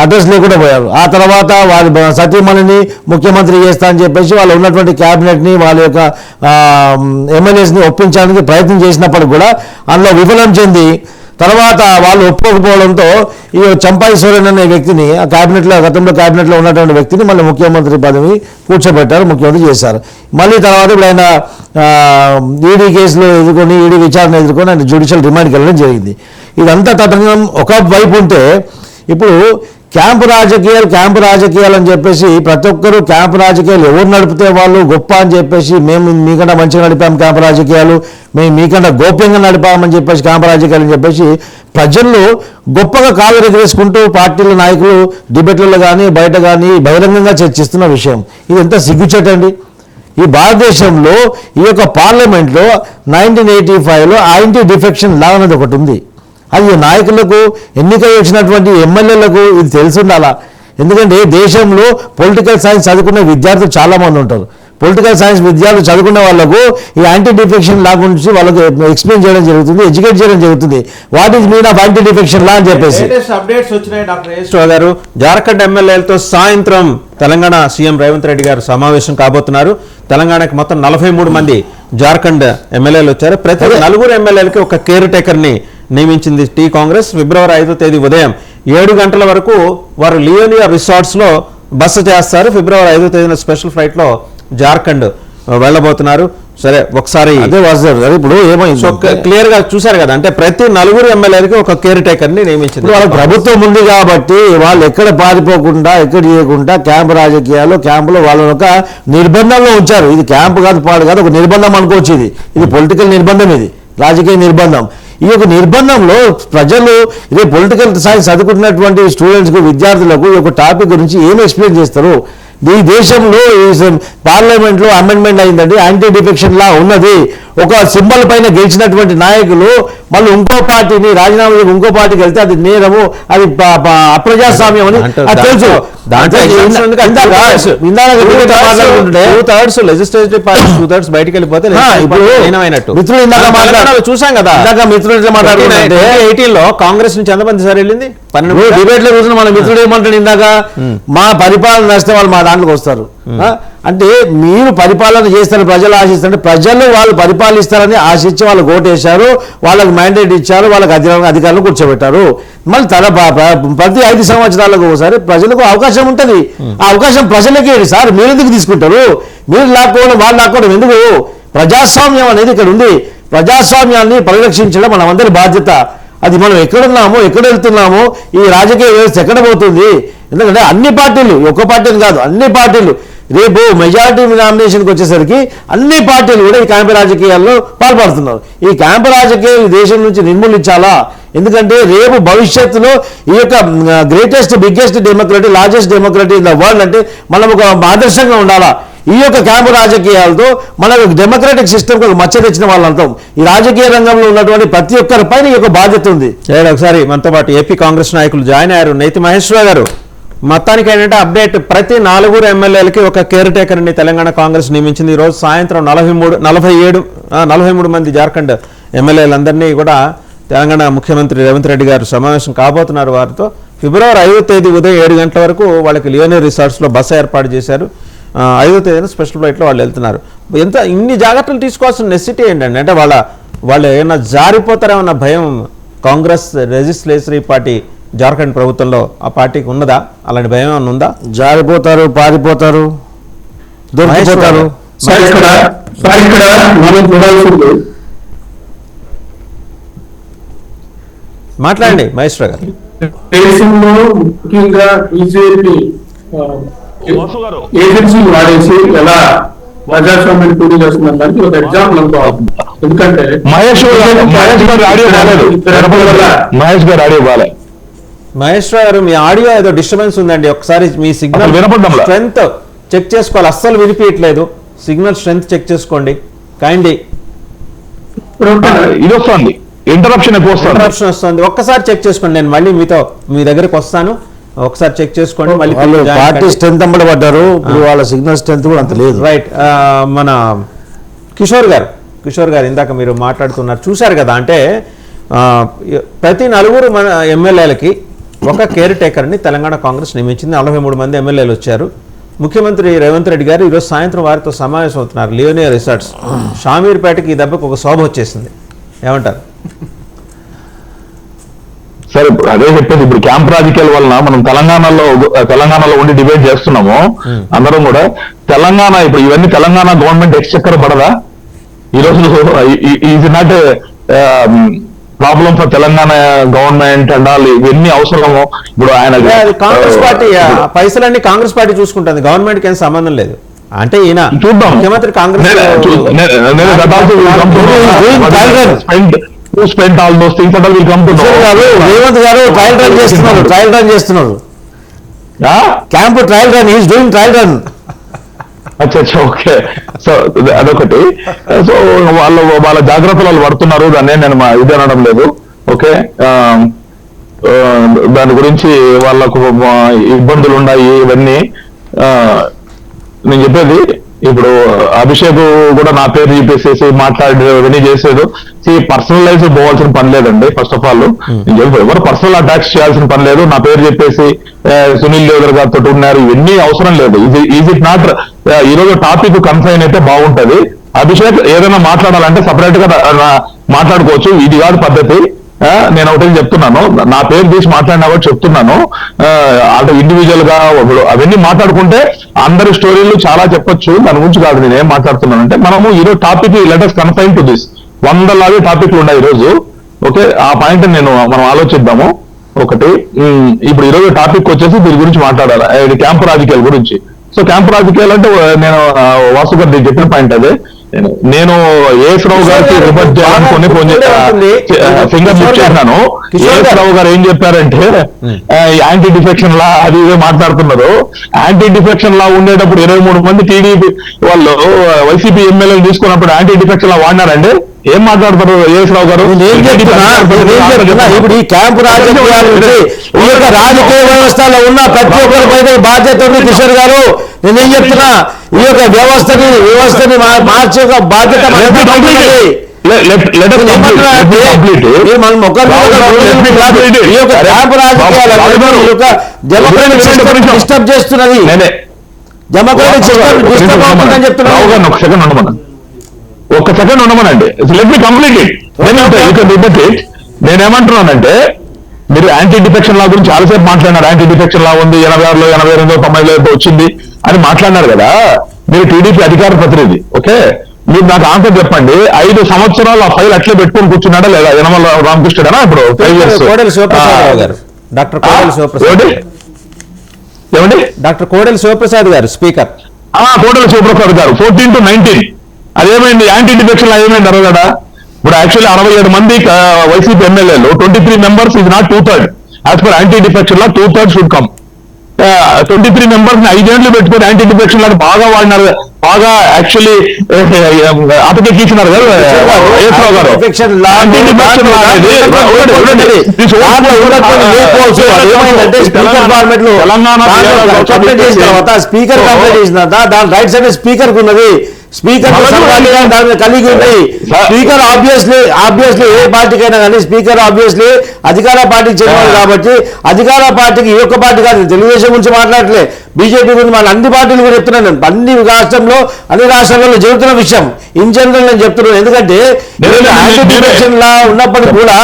అడ్రస్ లేకుండా పోయారు. ఆ తర్వాత వారి సతీమణిని ముఖ్యమంత్రి చేస్తా అని చెప్పేసి వాళ్ళు ఉన్నటువంటి క్యాబినెట్ని, వాళ్ళ యొక్క ఎమ్మెల్యేస్ని ఒప్పించడానికి ప్రయత్నం చేసినప్పుడు కూడా అందులో విఫలం చెంది తర్వాత వాళ్ళు ఒప్పుకోకపోవడంతో ఈ చంపాయి సోరెన్ అనే వ్యక్తిని గతంలో క్యాబినెట్లో ఉన్నటువంటి వ్యక్తిని మళ్ళీ ముఖ్యమంత్రి పదవి కూర్చోబెట్టారు, ముఖ్యమంత్రి చేశారు. మళ్ళీ తర్వాత ఇప్పుడు ఆయన ఈడీ కేసులో ఎదుర్కొని, ఈడీ విచారణ ఎదుర్కొని ఆయన జ్యుడిషియల్ రిమాండ్కి వెళ్ళడం జరిగింది. ఇదంతా తతంగం ఒక వైపు ఉంటే, ఇప్పుడు క్యాంపు రాజకీయాలు అని చెప్పేసి ప్రతి ఒక్కరూ క్యాంపు రాజకీయాలు ఎవరు నడిపితే వాళ్ళు గొప్ప అని చెప్పేసి, మేము మీకంటే మంచిగా నడిపాము క్యాంపు రాజకీయాలు, మేము మీకంటే గోప్యంగా నడిపామని చెప్పేసి క్యాంపు రాజకీయాలు అని చెప్పేసి ప్రజల్లో గొప్పగా కాలు ఎగరేసుకుంటూ పార్టీల నాయకులు డిబేట్లలో కానీ బయట కానీ బహిరంగంగా చర్చిస్తున్న విషయం. ఇది ఎంత సిగ్గుచేటండి. ఈ భారతదేశంలో ఈ యొక్క పార్లమెంట్లో 1985లో యాంటీ డిఫెక్షన్ లా అనేది ఒకటి ఉంది. అది నాయకులకు, ఎన్నికై వచ్చినటువంటి ఎమ్మెల్యేలకు ఇది తెలిసి ఉండాలా. ఎందుకంటే దేశంలో పొలిటికల్ సైన్స్ చదువుకునే విద్యార్థులు చాలామంది ఉంటారు. పొలిటికల్ సైన్స్ విద్యార్థులు చదువుకున్న వాళ్ళకు ఈ యాంటీ డిఫెక్షన్ లా గురించి వాళ్ళకు ఎక్స్ప్లెయిన్ చేయడం జరుగుతుంది, ఎడ్యుకేట్ చేయడం జరుగుతుంది. What is mean of anti defection law అని చెప్పేసి అప్డేట్స్ వచ్చినాయి. డాక్టర్ ఏఎస్ రావు గారు, జార్ఖండ్ ఎమ్మెల్యేలతో సాయంత్రం తెలంగాణ సీఎం రేవంత్ రెడ్డి గారు సమావేశం కాబోతున్నారు. తెలంగాణకి మొత్తం 43 మంది జార్ఖండ్ ఎమ్మెల్యేలు వచ్చారు. ప్రతి 4 ఎమ్మెల్యేలకి ఒక కేర్ టేకర్ని నియమించింది టీ కాంగ్రెస్. ఫిబ్రవరి 5వ తేదీ ఉదయం 7 గంటల వరకు వారు లియోనియా రిసార్ట్స్లో బస చేస్తారు. ఫిబ్రవరి 5వ తేదీన స్పెషల్ ఫ్లైట్లో జార్ఖండ్ వెళ్ళబోతున్నారు. సరే, ఒకసారి అదే వాసుదేవ్ ఇప్పుడు ఏమైంది క్లియర్ గా చూసారు కదా, అంటే ప్రతి 4 ఎమ్మెల్యేలకి ఒక కేర్ టేకర్ ని నియమించింది. వాళ్ళ ప్రభుత్వం ఉంది కాబట్టి వాళ్ళు ఎక్కడ పారిపోకుండా, ఎక్కడ చేయకుండా క్యాంపు రాజకీయాలు, క్యాంపులో వాళ్ళని ఒక నిర్బంధంలో ఉంచారు. ఇది క్యాంపు కాదు, పాడు కాదు, ఒక నిర్బంధం అనుకోవచ్చు. ఇది పొలిటికల్ నిర్బంధం, ఇది రాజకీయ నిర్బంధం. ఈ యొక్క నిర్బంధంలో ప్రజలు ఇదే పొలిటికల్ సైన్స్ చదువుకుంటున్నటువంటి స్టూడెంట్స్కు, విద్యార్థులకు ఈ యొక్క టాపిక్ గురించి ఏమి ఎక్స్ప్లెయిన్ చేస్తారు? ఈ దేశంలో పార్లమెంట్లో అమెండ్మెంట్ అయిందండి, యాంటీ డిఫెక్షన్ లా ఉన్నది. ఒక సింబల్ పైన గెలిచినటువంటి నాయకులు మళ్ళీ ఇంకో పార్టీని రాజీనామా ఇంకో పార్టీకి వెళ్తే అది నేరము, అది అప్రజాస్వామ్యం అని తెలుసు. దాంట్లో టూ-థర్డ్స్ లెజిస్లేటివ్ పార్టీ 2/3 బయటికి వెళ్ళిపోతే మిత్రులు చూసాం కదా. మిత్రులు మాట్లాడుకుంటే 18 లో కాంగ్రెస్ నుంచి ఎంతమంది సార్ వెళ్ళింది? 12 డిబేట్ లో కూర్చుని మన మిత్రుడు ఏమంటాడు ఇందాక, మా పరిపాలన నచ్చితే వాళ్ళు మా దాంట్లోకి వస్తారు. అంటే మీరు పరిపాలన చేస్తారు, ప్రజలు ఆశిస్తారు, ప్రజలు వాళ్ళు పరిపాలిస్తారని ఆశించి వాళ్ళు ఓటేశారు, వాళ్ళకి మ్యాండేట్ ఇచ్చారు, వాళ్ళకి అధికారులు కూర్చోబెట్టారు. మళ్ళీ ప్రతి 5 సంవత్సరాలకు ఒకసారి ప్రజలకు అవకాశం ఉంటుంది. ఆ అవకాశం ప్రజలకే సార్, మీరు ఎందుకు తీసుకుంటారు? మీరు లాక్కోవడం, వాళ్ళు లాక్కోవడం ఎందుకు? ప్రజాస్వామ్యం అనేది ఇక్కడ ఉంది. ప్రజాస్వామ్యాన్ని పరిరక్షించడం మనందరి బాధ్యత. అది మనం ఎక్కడున్నామో, ఎక్కడ వెళ్తున్నామో, ఈ రాజకీయ వ్యవస్థ ఎక్కడ పోతుంది? ఎందుకంటే అన్ని పార్టీలు, ఒక్క పార్టీని కాదు, అన్ని పార్టీలు రేపు మెజారిటీ నామినేషన్కి వచ్చేసరికి అన్ని పార్టీలు కూడా ఈ క్యాంపు రాజకీయాల్లో పాల్పడుతున్నారు. ఈ క్యాంపు రాజకీయాలు దేశం నుంచి నిర్మూలించాలా? ఎందుకంటే రేపు భవిష్యత్తులో ఈ యొక్క greatest, biggest democracy, largest democracy in the world అంటే మనం ఒక ఆదర్శంగా ఉండాలా. ఈ యొక్క క్యాంపు రాజకీయాలతో మనకు డెమోక్రటిక్ సిస్టమ్కి ఒక మచ్చ తెచ్చిన వాళ్ళంతాం. ఈ రాజకీయ రంగంలో ఉన్నటువంటి ప్రతి ఒక్కరి పైన ఈ యొక్క బాధ్యత ఉంది. ఒకసారి మనతో పాటు ఏపీ కాంగ్రెస్ నాయకులు జాయిన్ అయ్యారు. నేతి మహేశ్వరరావు గారు, మొత్తానికి ఏంటంటే అప్డేట్, ప్రతి 4 ఎమ్మెల్యేలకి ఒక కేర్ టేకర్ని తెలంగాణ కాంగ్రెస్ నియమించింది. ఈరోజు సాయంత్రం 43 మంది జార్ఖండ్ ఎమ్మెల్యేలందరినీ కూడా తెలంగాణ ముఖ్యమంత్రి రేవంత్ రెడ్డి గారు సమావేశం కాబోతున్నారు. వారితో ఫిబ్రవరి 5వ తేదీ ఉదయం 7 గంటల వరకు వాళ్ళకి లియోనియర్ రిసార్ట్స్లో బస ఏర్పాటు చేశారు. 5వ తేదీన స్పెషల్ ఫ్లైట్లో వాళ్ళు వెళ్తున్నారు. ఇన్ని జాగ్రత్తలు తీసుకోవాల్సిన నెసిటీ ఏంటండి? అంటే వాళ్ళు ఏమైనా జారిపోతారేమన్న భయం కాంగ్రెస్ లెజిస్లేటివ్ పార్టీ జార్ఖండ్ ప్రభుత్వంలో ఆ పార్టీకి ఉన్నదా? అలాంటి భయం ఏమన్నా ఉందా? జారిపోతారు, పారిపోతారు, దొరికిపోతారు. మాట్లాడండి మహేశ్వర గారు. దేశంలో ముఖ్యంగా బీజేపీ ఏజెన్సీలు వాడేసి ఎలా ప్రజాస్వామ్యాన్ని పూర్తి చేస్తున్న దానికి ఒక ఎగ్జాంపుల్ అనుకోవాలి. ఎందుకంటే మహేష్ గారు మీ ఆడియో ఏదో డిస్టర్బెన్స్ ఉందండి. ఒకసారి మీ సిగ్నల్ స్ట్రెంత్ చెక్ చేసుకోవాలి. అస్సలు వినిపించట్లేదు. సిగ్నల్ స్ట్రెంత్ చెక్ చేసుకోండి కైండ్లీ. ఇది వస్తుంది, ఇంటరప్షన్ వస్తుంది. ఒక్కసారి చెక్ చేసుకోండి. నేను మళ్ళీ మీ దగ్గరికి వస్తాను. ఒకసారి చెక్ చేసుకోండి. మళ్ళీ పార్టీ స్ట్రెంత్ అమ్మడి పడ్డారు. వాళ్ళ సిగ్నల్ స్ట్రెంత్ కూడా అంత లేదు. రైట్. మన కిషోర్ గారు ఇందాక మీరు మాట్లాడుతున్నారు, చూశారు కదా. అంటే ప్రతి 4 మన ఎమ్మెల్యేలకి ఒక కేర్ టేకర్ని తెలంగాణ కాంగ్రెస్ నియమించింది. 43 మంది ఎమ్మెల్యేలు వచ్చారు. ముఖ్యమంత్రి రేవంత్ రెడ్డి గారు ఈరోజు సాయంత్రం వారితో సమావేశం అవుతున్నారు. లియోనియర్ రిసార్ట్స్ షామీర్పేటకి ఈ దెబ్బకు ఒక శోభ వచ్చేసింది. ఏమంటారు? సరే, అదే చెప్పేది. ఇప్పుడు క్యాంప్ రాజకీయాల వలన మనం తెలంగాణలో ఉండి డిబేట్ చేస్తున్నాము అందరం కూడా. తెలంగాణ ఇప్పుడు ఇవన్నీ తెలంగాణ గవర్నమెంట్ ఎక్స్చెక్కర్ పడదా? ఈ రోజు is not problem for Telangana government and all. ఇవన్నీ అవసరము. ఇప్పుడు ఆయన కాంగ్రెస్ పార్టీ పైసలన్నీ కాంగ్రెస్ పార్టీ చూసుకుంటుంది, గవర్నమెంట్ కి ఏం సంబంధం లేదు. అంటే ఈయన చూద్దాం. ముఖ్యమంత్రి Congress spent all those things and will come to know. Revanth గారు ట్రయల్ రన్ చేస్తున్నారు. Camp trial run, is doing trial run. అచ్చా, ఓకే. సో అదొకటి. సో వాళ్ళ జాగ్రత్తలు వాళ్ళు పడుతున్నారు. దాన్ని నేను ఇది అనడం లేదు. ఓకే, దాని గురించి వాళ్ళకు ఇబ్బందులు ఉన్నాయి. ఇవన్నీ నేను చెప్పేది. ఇప్పుడు అభిషేక్ కూడా నా పేరు చెప్పేసేసి మాట్లాడి ఇవన్నీ చేసేది. పర్సనల్ లైఫ్ పోవాల్సిన పని లేదండి. ఫస్ట్ ఆఫ్ ఆల్ ఎవరు పర్సనల్ అటాక్స్ చేయాల్సిన పని లేదు. నా పేరు చెప్పేసి సునీల్ దేవర్ గారితో ఉన్నారు, ఇవన్నీ అవసరం లేదు. ఈజ్ ఇట్ నాట్ ఈ రోజు టాపిక్ కన్ఫైన్ అయితే బాగుంటది. అభిషేక్ ఏదైనా మాట్లాడాలంటే సపరేట్ గా మాట్లాడుకోవచ్చు. ఇది కాదు పద్ధతి. నేను ఒకటి చెప్తున్నాను, నా పేరు తీసి మాట్లాడినా కూడా చెప్తున్నాను. అంటే ఇండివిజువల్ గా అవన్నీ మాట్లాడుకుంటే అందరి స్టోరీలు చాలా చెప్పొచ్చు. దాని గురించి కాదు నేను ఏం మాట్లాడుతున్నానంటే, మనము ఈరోజు topic let us confine to this. 100 టాపిక్లు ఉన్నాయి ఈరోజు. ఓకే, ఆ పాయింట్ మనం ఆలోచిద్దాము. ఒకటి, ఇప్పుడు ఈరోజు టాపిక్ వచ్చేసి దీని గురించి మాట్లాడాలి, ఇది క్యాంపు రాజకీయాల గురించి. సో క్యాంపు రాజకీయాలు అంటే నేను వాసు గారు చెప్పిన పాయింట్ అదే. నేను ఏఎస్ రావు గారికి రివర్స్ చేయాలనుకుని ఫింగర్ లిఫ్ట్ చేసినాను. ఏఎస్ రావు గారు ఏం చెప్పారంటే యాంటీ డిఫెక్షన్ లా అది ఇదే మాట్లాడుతున్నారు. యాంటీ డిఫెక్షన్ లా ఉండేటప్పుడు 23 మంది టీడీపీ వాళ్ళు వైసీపీ ఎమ్మెల్యేలు తీసుకున్నప్పుడు యాంటీ డిఫెక్షన్ లా వాడినారండి. ఏం మాట్లాడతారు ఏఎస్ రావు గారు? ఇప్పుడు ఈ క్యాంపు రాజకీయాల నుంచి ఈ యొక్క రాజకీయ వ్యవస్థలో ఉన్న ప్రతి ఒక్కరిపైన బాధ్యత ఉంది కిషోర్ గారు. నేనేం చెప్తున్నా, ఈ యొక్క వ్యవస్థని మార్చే బాధ్యత డిస్టర్బ్ చేస్తున్నది. డెమోక్రటిక్ సిస్టమ్ డిస్టర్బ్ అవుతుందని చెప్తున్నా. ఒక్క సెకండ్ ఉండమనండి. Let me complete it. నేనేమంటున్నానంటే మీరు యాంటీ డిఫెక్షన్ లా గురించి చాలాసేపు మాట్లాడినారు. యాంటీ డిఫెక్షన్ లా ఉంది 86లో 88లో 90లో వచ్చింది అని మాట్లాడినారు కదా. మీరు టీడీపీ అధికార ప్రతినిధి, ఓకే? మీరు నాకు ఆన్సర్ చెప్పండి. 5 సంవత్సరాలు ఆ ఫైల్ అట్లే పెట్టుకొని కూర్చున్నాడా లేదా? యనమల రామకృష్ణుడేనా ఇప్పుడు 5 years? ఏమండి? డాక్టర్ కోడెల శివప్రసాద్ గారు స్పీకర్. కోడెల శివప్రసాద్ గారు 14 to 19 అదేమైంది? యాంటీ డిఫెక్షన్ లా ఏమైంది అరవగడా? ఇప్పుడు యాక్చువల్లీ 67 మంది వైసీపీ ఎమ్మెల్యేలు 23 members is not 2/3. As per anti defection law 2/3 should come. 23 members 5 ఏళ్ళు పెట్టుకొని యాంటీ డిఫెక్షన్ లాగా బాగా వాడినారు, బాగా యాక్చువల్లీ అతకెక్కించినారు కదా ఏఎస్రావు గారు. స్పీకర్ కంప్లైంట్ చేసిన దాని రైట్ సైడ్ స్పీకర్ ఉన్నది. స్పీకర్ దాన్ని కలిగి ఉన్నాయి. స్పీకర్ ఆబ్వియస్లీ ఏ పార్టీకైనా కానీ స్పీకర్ ఆబ్వియస్లీ అధికార పార్టీకి చెందినవాడు కాబట్టి అధికార పార్టీకి ఈ ఒక్క పార్టీ కాదు, తెలుగుదేశం గురించి మాట్లాడలే, బీజేపీ గురించి మన అన్ని పార్టీలు కూడా చెప్తున్నాను. అన్ని రాష్ట్రాల్లో జరుగుతున్న విషయం ఇన్ జనరల్ నేను చెప్తున్నాను. ఎందుకంటే యాంటీ డిఫెక్షన్ లా ఉన్నప్పటికీ కూడా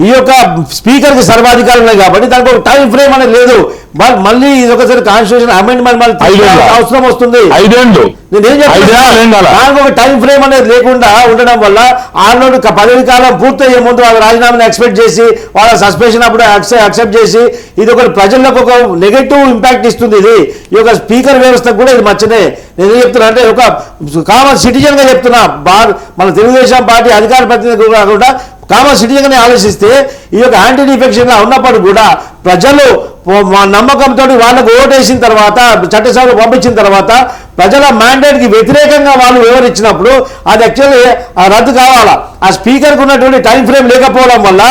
ఈ యొక్క స్పీకర్ కి సర్వాధికారం ఉన్నాయి కాబట్టి దానికి ఒక టైం ఫ్రేమ్ అనేది లేదు. మళ్ళీ ఇది ఒకసారి కాన్స్టిట్యూషన్ అమెండ్మెంట్ అవసరం వస్తుంది. నేనేం చెప్తున్నా, దానికి ఒక టైం ఫ్రేమ్ అనేది లేకుండా ఉండడం వల్ల ఆల్రెడీ పదవి కాలం పూర్తయ్యే ముందు వాళ్ళ రాజీనామాని ఎక్స్పెక్ట్ చేసి వాళ్ళ సస్పెన్షన్ అప్పుడు యాక్సెప్ట్ చేసి ఇది ఒక ప్రజలకు ఒక నెగటివ్ ఇంపాక్ట్ ఇస్తుంది. ఈ యొక్క స్పీకర్ వ్యవస్థకు కూడా ఇది మచ్చనే. నేనేం చెప్తున్నా అంటే ఒక కామన్ సిటిజన్ గా చెప్తున్నా, మన తెలుగుదేశం పార్టీ అధికార ప్రతినిధి కాకుండా కామన్ సిటిజన్గానే ఆలోచిస్తే ఈ యొక్క యాంటీ డిఫెక్షన్ లా ఉన్నప్పుడు కూడా ప్రజలు నమ్మకంతో వాళ్ళకు ఓటేసిన తర్వాత చట్టసభలో పంపించిన తర్వాత ప్రజల మ్యాండేట్ కి వ్యతిరేకంగా వాళ్ళు వివరించినప్పుడు అది యాక్చువల్లీ రద్దు కావాలా. ఆ స్పీకర్కి ఉన్నటువంటి టైం ఫ్రేమ్ లేకపోవడం వల్ల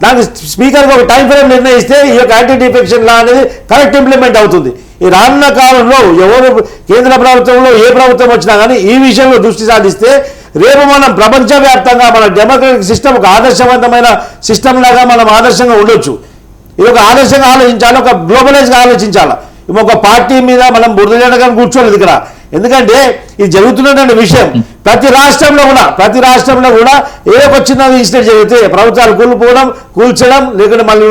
దానికి స్పీకర్కి ఒక టైం ఫ్రేమ్ నిర్ణయిస్తే ఈ యొక్క యాంటీ డిఫెక్షన్ లా అనేది కరెక్ట్ ఇంప్లిమెంట్ అవుతుంది. ఈ రానున్న కాలంలో ఎవరు కేంద్ర ప్రభుత్వంలో ఏ ప్రభుత్వం వచ్చినా కానీ ఈ విషయంలో దృష్టి సాధిస్తే రేపు మనం ప్రపంచవ్యాప్తంగా మన డెమోక్రటిక్ సిస్టమ్ ఒక ఆదర్శవంతమైన సిస్టమ్ లాగా మనం ఆదర్శంగా ఉండొచ్చు. ఇది ఒక ఆదర్శంగా ఆలోచించాలి, ఒక గ్లోబలైజ్గా ఆలోచించాలి. ఒక పార్టీ మీద మనం బురదలేడగా కూర్చోలేదు ఇక్కడ. ఎందుకంటే ఇది జరుగుతున్నటువంటి విషయం ప్రతి రాష్ట్రంలో కూడా ఏ ఒక చిన్న ఇన్సిడెంట్ జరిగితే ప్రభుత్వాలు కూల్చడం లేకుంటే మళ్ళీ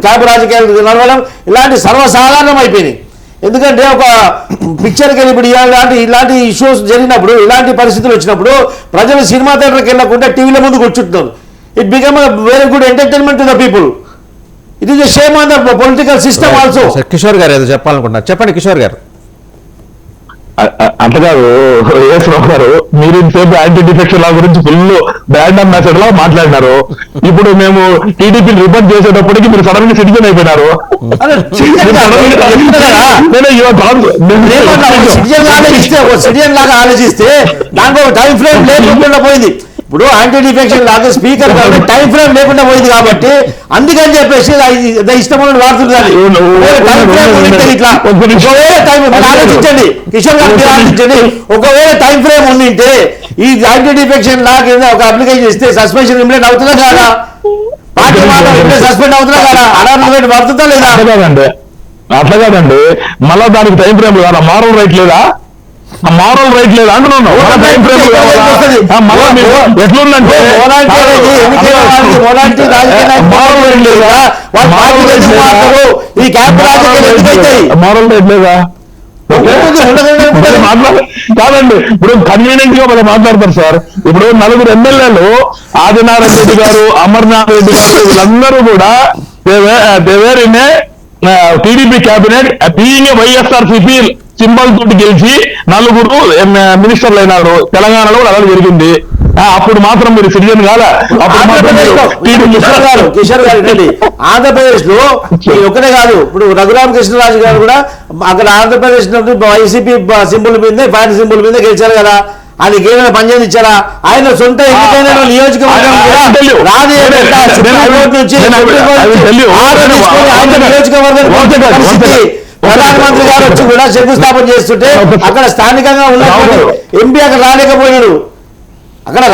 క్యాంపు రాజకీయాలు నడవడం ఇలాంటి సర్వసాధారణం అయిపోయినాయి. ఎందుకంటే ఒక పిక్చర్కి వెళ్ళి ఇప్పుడు ఇలాంటి ఇష్యూస్ జరిగినప్పుడు ఇలాంటి పరిస్థితులు వచ్చినప్పుడు ప్రజలు సినిమా థియేటర్కి వెళ్ళకుండా టీవీల ముందు కూర్చుంటున్నారు. It become very good entertainment to the people. It is a shame on the political system also. Kishore గారు ఏదో చెప్పాలనుకుంటున్నారు, చెప్పండి కిషోర్ గారు. అంతకాదు ఏఎస్ రావు గారు, మీరు ఇంతసేపు యాంటీ డిఫెక్షన్ లా గురించి ఫుల్ బ్రాండ్ అంబాసిడర్ లా మాట్లాడినారు. ఇప్పుడు మేము టీడీపీని రిపోర్ట్ చేసేటప్పటికి మీరు సడన్ గా సిటిజన్ అయిపోయినారు. సిటిజన్ లాగా ఆలోచిస్తే దానికి ఒక టైం ఫ్రేమ్ లేకుండా పోయింది. ఇప్పుడు యాంటీ డిఫెక్షన్ లాగా స్పీకర్ టైం ఫ్రేమ్ లేకుండా పోయింది కాబట్టి అందుకని చెప్పేసి ఇష్టం వాడుతుంది. ఆలోచించండి కిషోర్ గారు, ఆలోచించండి. ఒకవేళ టైం ఫ్రేమ్ ఉండింటే ఈ యాంటీ డిఫెక్షన్ లా కింద ఒక అప్లికేషన్ ఇస్తే సస్పెన్షన్ ఇంప్లిమెంట్ అవుతుందా కాదా? పార్టీ సస్పెండ్ అవుతుందా కాదా? అనర్హులైన పడుతుందా లేదా? అట్లా కాదండి, మళ్ళా దానికి టైం ఫ్రేమ్ కాదా? మారల్ రైట్ లేదా? మారల్ రైట్ లేదా అంటున్నాను. ఎట్లుందంటే మారల్ రైట్ లేదా కాదండి. ఇప్పుడు కన్వీనియంట్ గా మనం మాట్లాడతారు సార్. ఇప్పుడు 4 ఎమ్మెల్యేలు ఆదినారాయణ రెడ్డి గారు, అమర్నాథ్ రెడ్డి గారు వీళ్ళందరూ కూడా they were in TDP cabinet being YSRCP symbol తోటి గెలిచి 4 మినిస్టర్లు అయినారు. తెలంగాణలో కూడా అలా జరిగింది. అప్పుడు మాత్రం మీరు సిటిజన్ కాదా? కిషోర్ గారు ఆంధ్రప్రదేశ్ లో ఒకటే కాదు, ఇప్పుడు రఘురామ కృష్ణరాజు గారు కూడా అక్కడ ఆంధ్రప్రదేశ్ వైసీపీ సింబల్ మీద పార్టీ సింబల్ మీద గెలిచారు కదా, అది ఏమైనా పనిచేసి ఇచ్చారా? ఆయన సొంత ఎన్నికైన నియోజకవర్గం ప్రధానమంత్రి గారు వచ్చి కూడా శంకుస్థాపన చేస్తుంటే అక్కడ స్థానికంగా ఉన్న ఎంపీ అక్కడ రాలేకపోయాడు. అక్కడ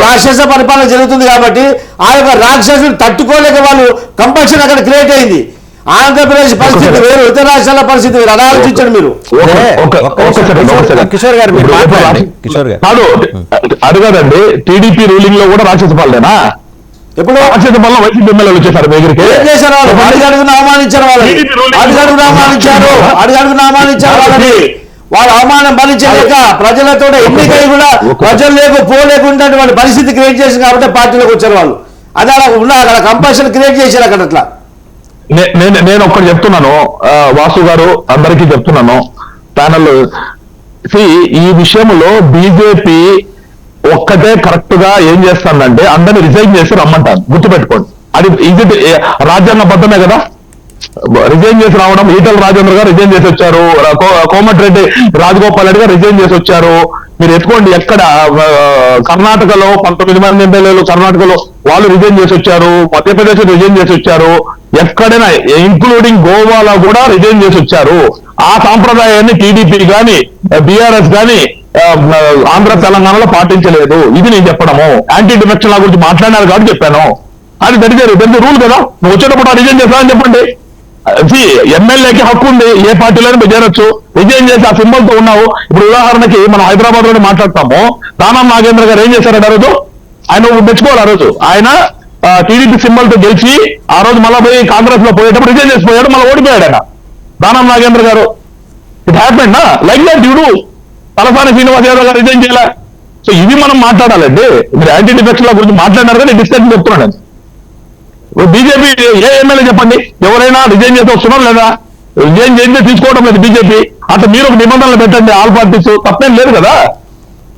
రాక్షస పరిపాలన జరుగుతుంది కాబట్టి ఆ యొక్క రాక్షసులు తట్టుకోలేక వాళ్ళు కంపల్షన్ అక్కడ క్రియేట్ అయింది. ఆంధ్రప్రదేశ్ పరిస్థితి వేరు, ఇతర రాష్ట్రాల పరిస్థితి వేరు. అలా ఆలోచించండి మీరు. కిషోర్ గారు అడగదండి, టీడీపీ రూలింగ్ లో కూడా రాక్షస పాలనేనా? ఎప్పుడు రాక్షస పాలన వైసీపీ ఎమ్మెల్యేలు వచ్చేసారు దగ్గరికి. ఏం చేశారు వాళ్ళు? అడుగడుగున అవమానించారు వాళ్ళని, అడుగడుగున అవమానించారు వాళ్ళని. వాళ్ళు అవమానం భరించలేక ప్రజలతో ఎన్నికై కూడా ప్రజలు పోలేకుండా పరిస్థితి క్రియేట్ చేసింది కాబట్టి పార్టీలోకి వచ్చారు వాళ్ళు. అది అలా అక్కడ కంపల్షన్ క్రియేట్ చేశారు అక్కడ. అట్లా నేను ఒక్కటి చెప్తున్నాను, వాసు గారు అందరికీ చెప్తున్నాను, ప్యానల్ ఈ విషయంలో బీజేపీ ఒక్కటే కరెక్ట్ గా ఏం చేస్తుందంటే అందరిని రిజైన్ చేసి రమ్మంటారు. గుర్తుపెట్టుకోండి, అది ఇది రాజ్యాంగబద్ధమే కదా. రిజైన్ చేసి రావడం, ఈటల రాజేంద్ర గారు రిజైన్ చేసి వచ్చారు, కోమటిరెడ్డి రాజగోపాల్ రెడ్డి గారు రిజైన్ చేసి వచ్చారు. మీరు ఎత్తుకోండి, ఎక్కడ కర్ణాటకలో 19 మంది ఎమ్మెల్యేలు కర్ణాటకలో వాళ్ళు రిజైన్ చేసి వచ్చారు, మధ్యప్రదేశ్ రిజైన్ చేసి వచ్చారు, ఎక్కడైనా ఇంక్లూడింగ్ గోవాలో కూడా రిజైన్ చేసి వచ్చారు. ఆ సాంప్రదాయాన్ని టీడీపీ కానీ బీఆర్ఎస్ కానీ ఆంధ్ర తెలంగాణలో పాటించలేదు. ఇది నేను చెప్పడము. యాంటీ డిఫెక్షన్ లా గురించి మాట్లాడినారు కాబట్టి చెప్పాను. అది దరిదారు రూల్ కదా. నువ్వు వచ్చేటప్పుడు రిజైన్ చేస్తావని చెప్పండి. ఎమ్మెల్యేకి హక్కు ఉంది, ఏ పార్టీలోనే మీరు చేరొచ్చు. రిజైన్ చేసి ఆ సింబల్ తో ఉన్నావు. ఇప్పుడు ఉదాహరణకి మనం హైదరాబాద్ లోనే మాట్లాడతాము. దానం నాగేంద్ర గారు ఏం చేశారంటే ఆ రోజు ఆయన మెచ్చుకోవాలి. ఆ రోజు ఆయన టీడీపీ సింబల్ తో గెలిచి ఆ రోజు మళ్ళీ పోయి కాంగ్రెస్ లో పోయేటప్పుడు రిజైన్ చేసిపోయాడు, మళ్ళీ ఓడిపోయాడు ఆయన దానం నాగేంద్ర గారు. It happened like that. Dude Talasani Srinivas Yadav గారు రిజైన్ చేయాలి. సో ఇవి మనం మాట్లాడాలండి. మీరు యాంటీ డిఫెక్షన్ గురించి మాట్లాడినారు కానీ డిస్కషన్ చెప్తున్నాను. బీజేపీ ఏ ఎమ్మెల్యే చెప్పండి ఎవరైనా రిజైన్ చేసి వస్తున్నారు లేదా? రిజైన్ చేసి తీసుకోవడం లేదు బీజేపీ. అట్లా మీరు ఒక నిబంధనలు పెట్టండి, ఆల్ పార్టీస్, తప్పేం లేదు కదా.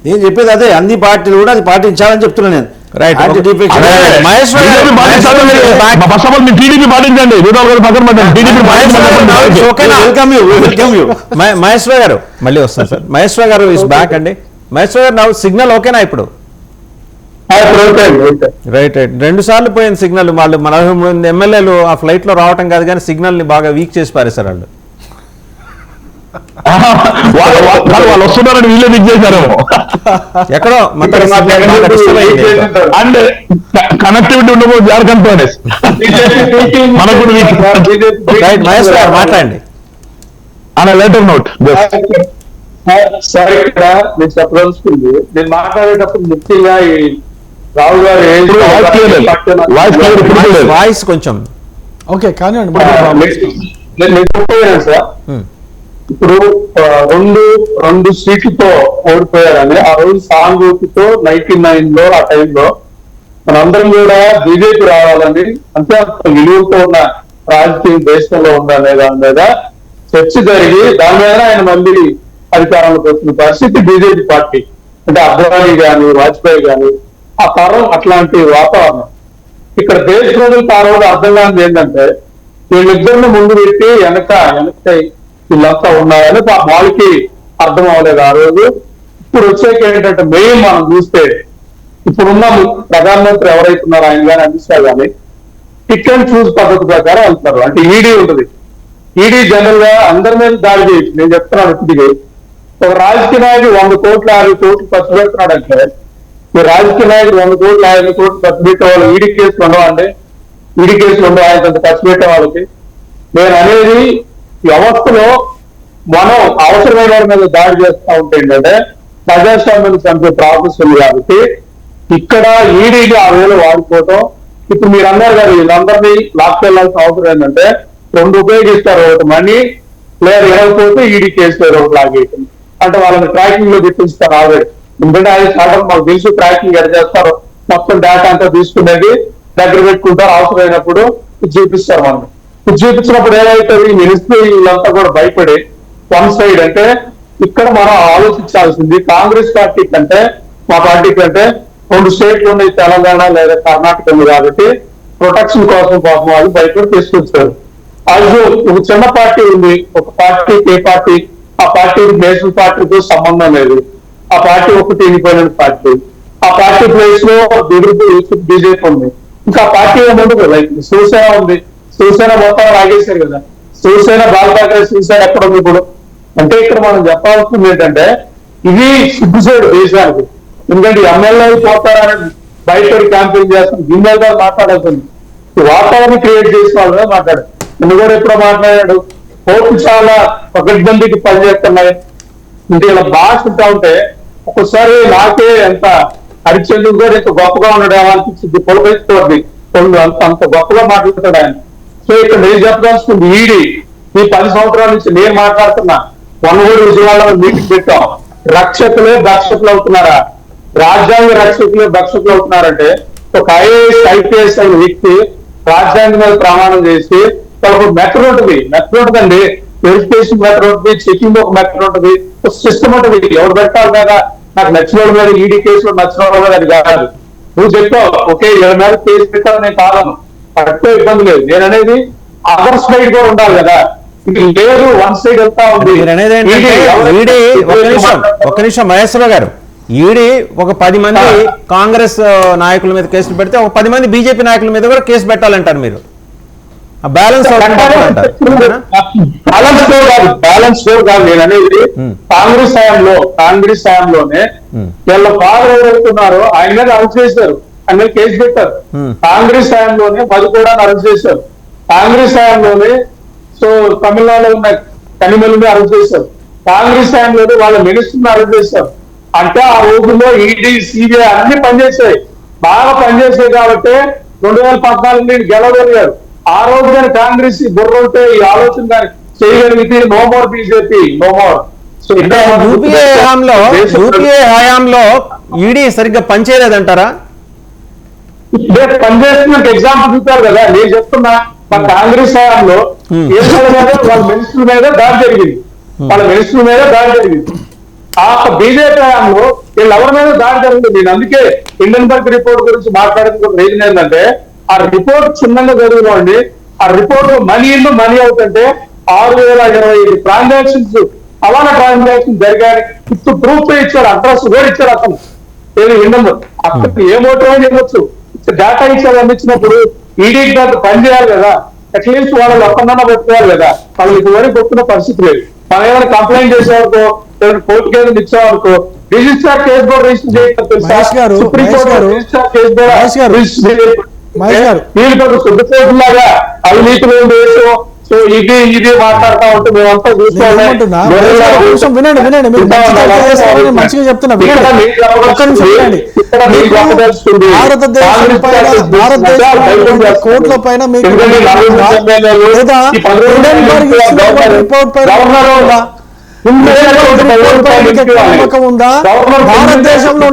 నేను చెప్పేది అదే, అన్ని పార్టీలు కూడా అది పాటించాలని చెప్తున్నాను నేను. మహేశ్వర్ గారు మళ్ళీ వస్తాను సార్. మహేశ్వర్ గారు ఇస్ బ్యాక్ అండి. మహేశ్వర్ గారు నా సిగ్నల్ ఓకేనా ఇప్పుడు? రైట్. 2 సార్లు పోయింది సిగ్నల్. వాళ్ళు 40 ఎమ్మెల్యేలు ఆ ఫ్లైట్ లో రావటం కాదు కానీ సిగ్నల్ ని బాగా వీక్ చేసి పారేశారు వాళ్ళు. వాళ్ళు వస్తున్నారని వీళ్ళే వీక్ చేశారు. ఎక్కడో అండ్ కనెక్టివిటీ ఉండబోదు జార్ఖండ్ తోనే మనకు. మహేశ్వర్ గారు మాట్లాడండి అన్న లెటర్ నోట్. సార్ ఇక్కడ నేను చెప్పదలుచుకుంది, నేను మాట్లాడేటప్పుడు ముఖ్యంగా ఈ రావు గారు వాయిస్ కొంచెం ఓకే కానీ నేను చెప్పాను సార్. ఇప్పుడు 2 సీట్లతో ఓడిపోయారని ఆ రోజు సానుభూతితో 99 లో ఆ టైంలో మనందరం కూడా బీజేపీ రావాలని, అంతే విలువతో ఉన్న రాజకీయం దేశంలో ఉందనే దాని మీద చర్చ జరిగి దాని మీద ఆయన మళ్ళీ అధికారంలోకి వచ్చిన పరిస్థితి బీజేపీ పార్టీ. అంటే అద్వానీ గాని వాజ్పేయి గాని ఆ తరం అట్లాంటి వాతావరణం. ఇక్కడ దేశ ప్రజలకు ఆ రోజు అర్థం కానిది ఏంటంటే వీళ్ళిద్దరిని ముందు పెట్టి వెనక వీళ్ళంతా ఉన్నారని వాళ్ళకి అర్థం అవ్వలేదు ఆ రోజు. ఇప్పుడు వచ్చేకి ఏంటంటే మెయిన్ మనం చూస్తే ఇప్పుడున్న ప్రధానమంత్రి ఎవరైతే ఉన్నారో ఆయన కానీ అమిత్ కానీ పిక్ అండ్ చూస్ పద్ధతి ప్రకారం వెళ్తారు. అంటే ఈడీ ఉంటుంది. ఈడీ జనరల్ గా అందరి మీద దాడి చేయొచ్చు. నేను చెప్తున్నాను ఇప్పటికీ ఒక రాజకీయ నాయకుడు 100 కోట్లు 50 కోట్లు ఖర్చు పెడుతున్నాడంటే ఈ రాజకీయ నాయకుడు 100 కోట్లు 50 కోట్లు ఖర్చు పెట్టే వాళ్ళు ఈడీ కేసులు ఉండవండి. ఈడీ కేసులు ఉండవు ఆయన ఖర్చు పెట్టే వాళ్ళకి. నేను అనేది వ్యవస్థలో మనం అవసరమైన వారి మీద దాడి చేస్తూ ఉంటే ఏంటంటే ప్రజాస్వామ్యాన్ని చంపే ప్రాసెస్ ఉంది కాబట్టి ఇక్కడ ఈడీకి ఆ వేళ వాడుకోవటం. ఇప్పుడు మీరు అన్నారు కదా వీళ్ళందరినీ లాక్కెళ్లాల్సిన అవసరం ఏంటంటే 2 ఉపయోగిస్తారు, ఒకటి మనీ లేదా ఇవ్వకపోతే ఈడీ కేసు లేదు ఒకటి లాగేయటం. అంటే వాళ్ళని ట్రాకింగ్ లో పెట్టిస్తారు ఆల్రెడీ. ఎందుకంటే అది శాతం మాకు తెలుసు ట్రాకింగ్ ఎడ చేస్తారు, మొత్తం డేటా అంతా తీసుకునేది దగ్గర పెట్టుకుంటారు, అవసరమైనప్పుడు చూపిస్తారు. మనం చూపించినప్పుడు ఏదైతుంది మినిస్ట్రీ వీళ్ళంతా కూడా భయపడి వన్ సైడ్ అంటే ఇక్కడ మనం ఆలోచించాల్సింది కాంగ్రెస్ పార్టీ కంటే మా పార్టీ కంటే 2 స్టేట్లు ఉన్నాయి, తెలంగాణ లేదా కర్ణాటక ఉంది కాబట్టి ప్రొటెక్షన్ కోసం పాపం వాళ్ళు బయట తీసుకొచ్చారు. అది ఒక చిన్న పార్టీ ఉంది, ఒక పార్టీ ఏ పార్టీ, ఆ పార్టీ నేషనల్ పార్టీతో సంబంధం లేదు, ఆ పార్టీ ఒకటి ఇండిపెండెంట్ పార్టీ, ఆ పార్టీ ప్లేస్ లో బీజేపీ ఉంది, ఇంకా పార్టీ ఏముండదు. లైక్ శివసేన ఉంది, శివసేన మొత్తం లాగేశారు కదా, శివసేన బాగా శివసేన ఎక్కడ ఉంది ఇప్పుడు అంటే ఇక్కడ మనం చెప్పాల్సింది ఏంటంటే ఇది సిగ్గుసేడు దేశానికి. ఎందుకంటే ఎమ్మెల్యే పోతారని బయట క్యాంపెయిన్ చేస్తాం, గిన్నెల గారు మాట్లాడుతుంది, వాతావరణం క్రియేట్ చేసిన వాళ్ళు మాట్లాడు. నిన్న కూడా ఎప్పుడో మాట్లాడాడు, కోర్టు చాలా పకడ్బందీకి పనిచేస్తున్నాయి. అంటే ఇలా భాష ఉంటా ఉంటే ఒక్కోసారి నాకే ఎంత హరిచంద్రుడు కూడా ఎంత గొప్పగా ఉండడం అనిపించింది, పొలపేసుకోండి అంత గొప్పగా మాట్లాడతాడు ఆయన. సో ఇక్కడ నేను చెప్పదలుచుకుంది ఈడీ ఈ 10 సంవత్సరాల నుంచి నేను మాట్లాడుతున్నా, వనగూరు విజయవాడలో మీటింగ్ పెట్టాం, రక్షకులే దక్షకులు అవుతున్నారా, రాజ్యాంగ రక్షకులే దక్షకులు అవుతున్నారంటే ఒక ఐపీఎస్ అయిన వ్యక్తి రాజ్యాంగం మీద ప్రమాణం చేసి వాళ్ళకు మెథడ్ ఉంటుందండి, వెరిఫికేషన్ మెథడ్ ఉంటుంది, చెకింగ్ ఒక మెథడ్ ఉంటుంది, ఒక సిస్టమ్ ఉంటుంది. ఎవరు పెట్టాలి కదా, నాకు నచ్చిన వాళ్ళ మీద ఈడీ కేసులో నచ్చిన వాళ్ళ మీద అది కాదు. నువ్వు చెప్పావు ఓకే ఎవరి మీద కేసు పెట్టావు, నేను కాదను, అట్టే ఇబ్బంది లేదు. నేను అనేది అదర్ సైడ్ కూడా ఉండాలి కదా, ఇది లేదు వన్ సైడ్ వెళ్తా ఉంది. ఒక్క నిమిషం మహేశ్వరరావు గారు, ఈడీ ఒక 10 మంది కాంగ్రెస్ నాయకుల మీద కేసులు పెడితే ఒక 10 మంది బీజేపీ నాయకుల మీద కూడా కేసు పెట్టాలంటారు మీరు. బ్యాలెన్స్ కాదు నేను అనేది కాంగ్రెస్ హయాంలోనే వీళ్ళ ఫాదర్ ఎవరైతున్నారో ఆయన మీద అరెస్ట్ చేశారు, ఆయన మీద కేసు పెట్టారు. కాంగ్రెస్ హయాంలోనే కూడా అరెస్ట్ చేశారు, కాంగ్రెస్ హయాంలోనే సో తమిళనాడులో ఉన్న కనిమల్ని అరెస్ట్ చేశారు, కాంగ్రెస్ హయాంలోనే వాళ్ళ మినిస్టర్ని అరెస్ట్ చేశారు. అంటే ఆ రోజుల్లో ఈడీ సిబిఐ అన్ని పనిచేసాయి, బాగా పనిచేసాయి కాబట్టి 2014 గెలవగలిగారు. ఆ రోజు కానీ కాంగ్రెస్ బుర్ర ఉంటే ఈ ఆలోచన కానీ చేయగలిగితే no more BJP, no more. So UPA హయాంలో ఈడీ సరిగ్గా పనిచేయలేదంటారా? పనిచేస్తున్న ఎగ్జాంపుల్ చూపారు కదా, నేను చెప్తున్నా మా కాంగ్రెస్ హయాంలో వాళ్ళ మినిస్టర్ మీద దాడి జరిగింది, ఆ బీజేపీ హయాంలో వీళ్ళు ఎవరి మీద దాడి జరిగింది. నేను అందుకే హిండెన్బర్గ్ రిపోర్ట్ గురించి మాట్లాడుతున్న రీజన్ ఏంటంటే ఆ రిపోర్ట్ చిన్నగా చదువుకోండి, ఆ రిపోర్ట్ మనీ అవుతుంటే 6,025 ట్రాన్సాక్షన్స్ అలానే ట్రాన్సాక్షన్ జరిగాయి. ఇప్పుడు ప్రూఫ్ ఇచ్చారు, అడ్రస్ కూడా ఇచ్చారు అతను ఏది హిండెన్బర్గ్. అతనికి ఏ మోటివ్ అని చెప్పొచ్చు, డేటా ఇచ్చారు అందించినప్పుడు ఈడీ దాంట్లో పని చేయాలి కదా, అట్లీస్ట్ వాళ్ళు ఒక్కడన్నా పెట్టుకోవాలి కదా, వాళ్ళు ఇదివరకు పెట్టుకున్న పరిస్థితి లేదు. మనం ఏమైనా కంప్లైంట్ చేసేవారుకో, కోర్టు కేసు ఇచ్చేవారుకో రిజిస్టర్ కేసు కూడా రిజిస్టర్ చేయాలి, సుప్రీంకోర్టు రిజిస్టర్ కేసు కూడా లాగా అవినీతిలో వేసో సో ఇది మాట్లాడుతా ఉంటే మేమంతా వినండి మంచిగా చెప్తున్నా. కోర్టుల పైన మీకు రిపోర్ట్ పైన నమ్మకం ఉందా? భారతదేశంలో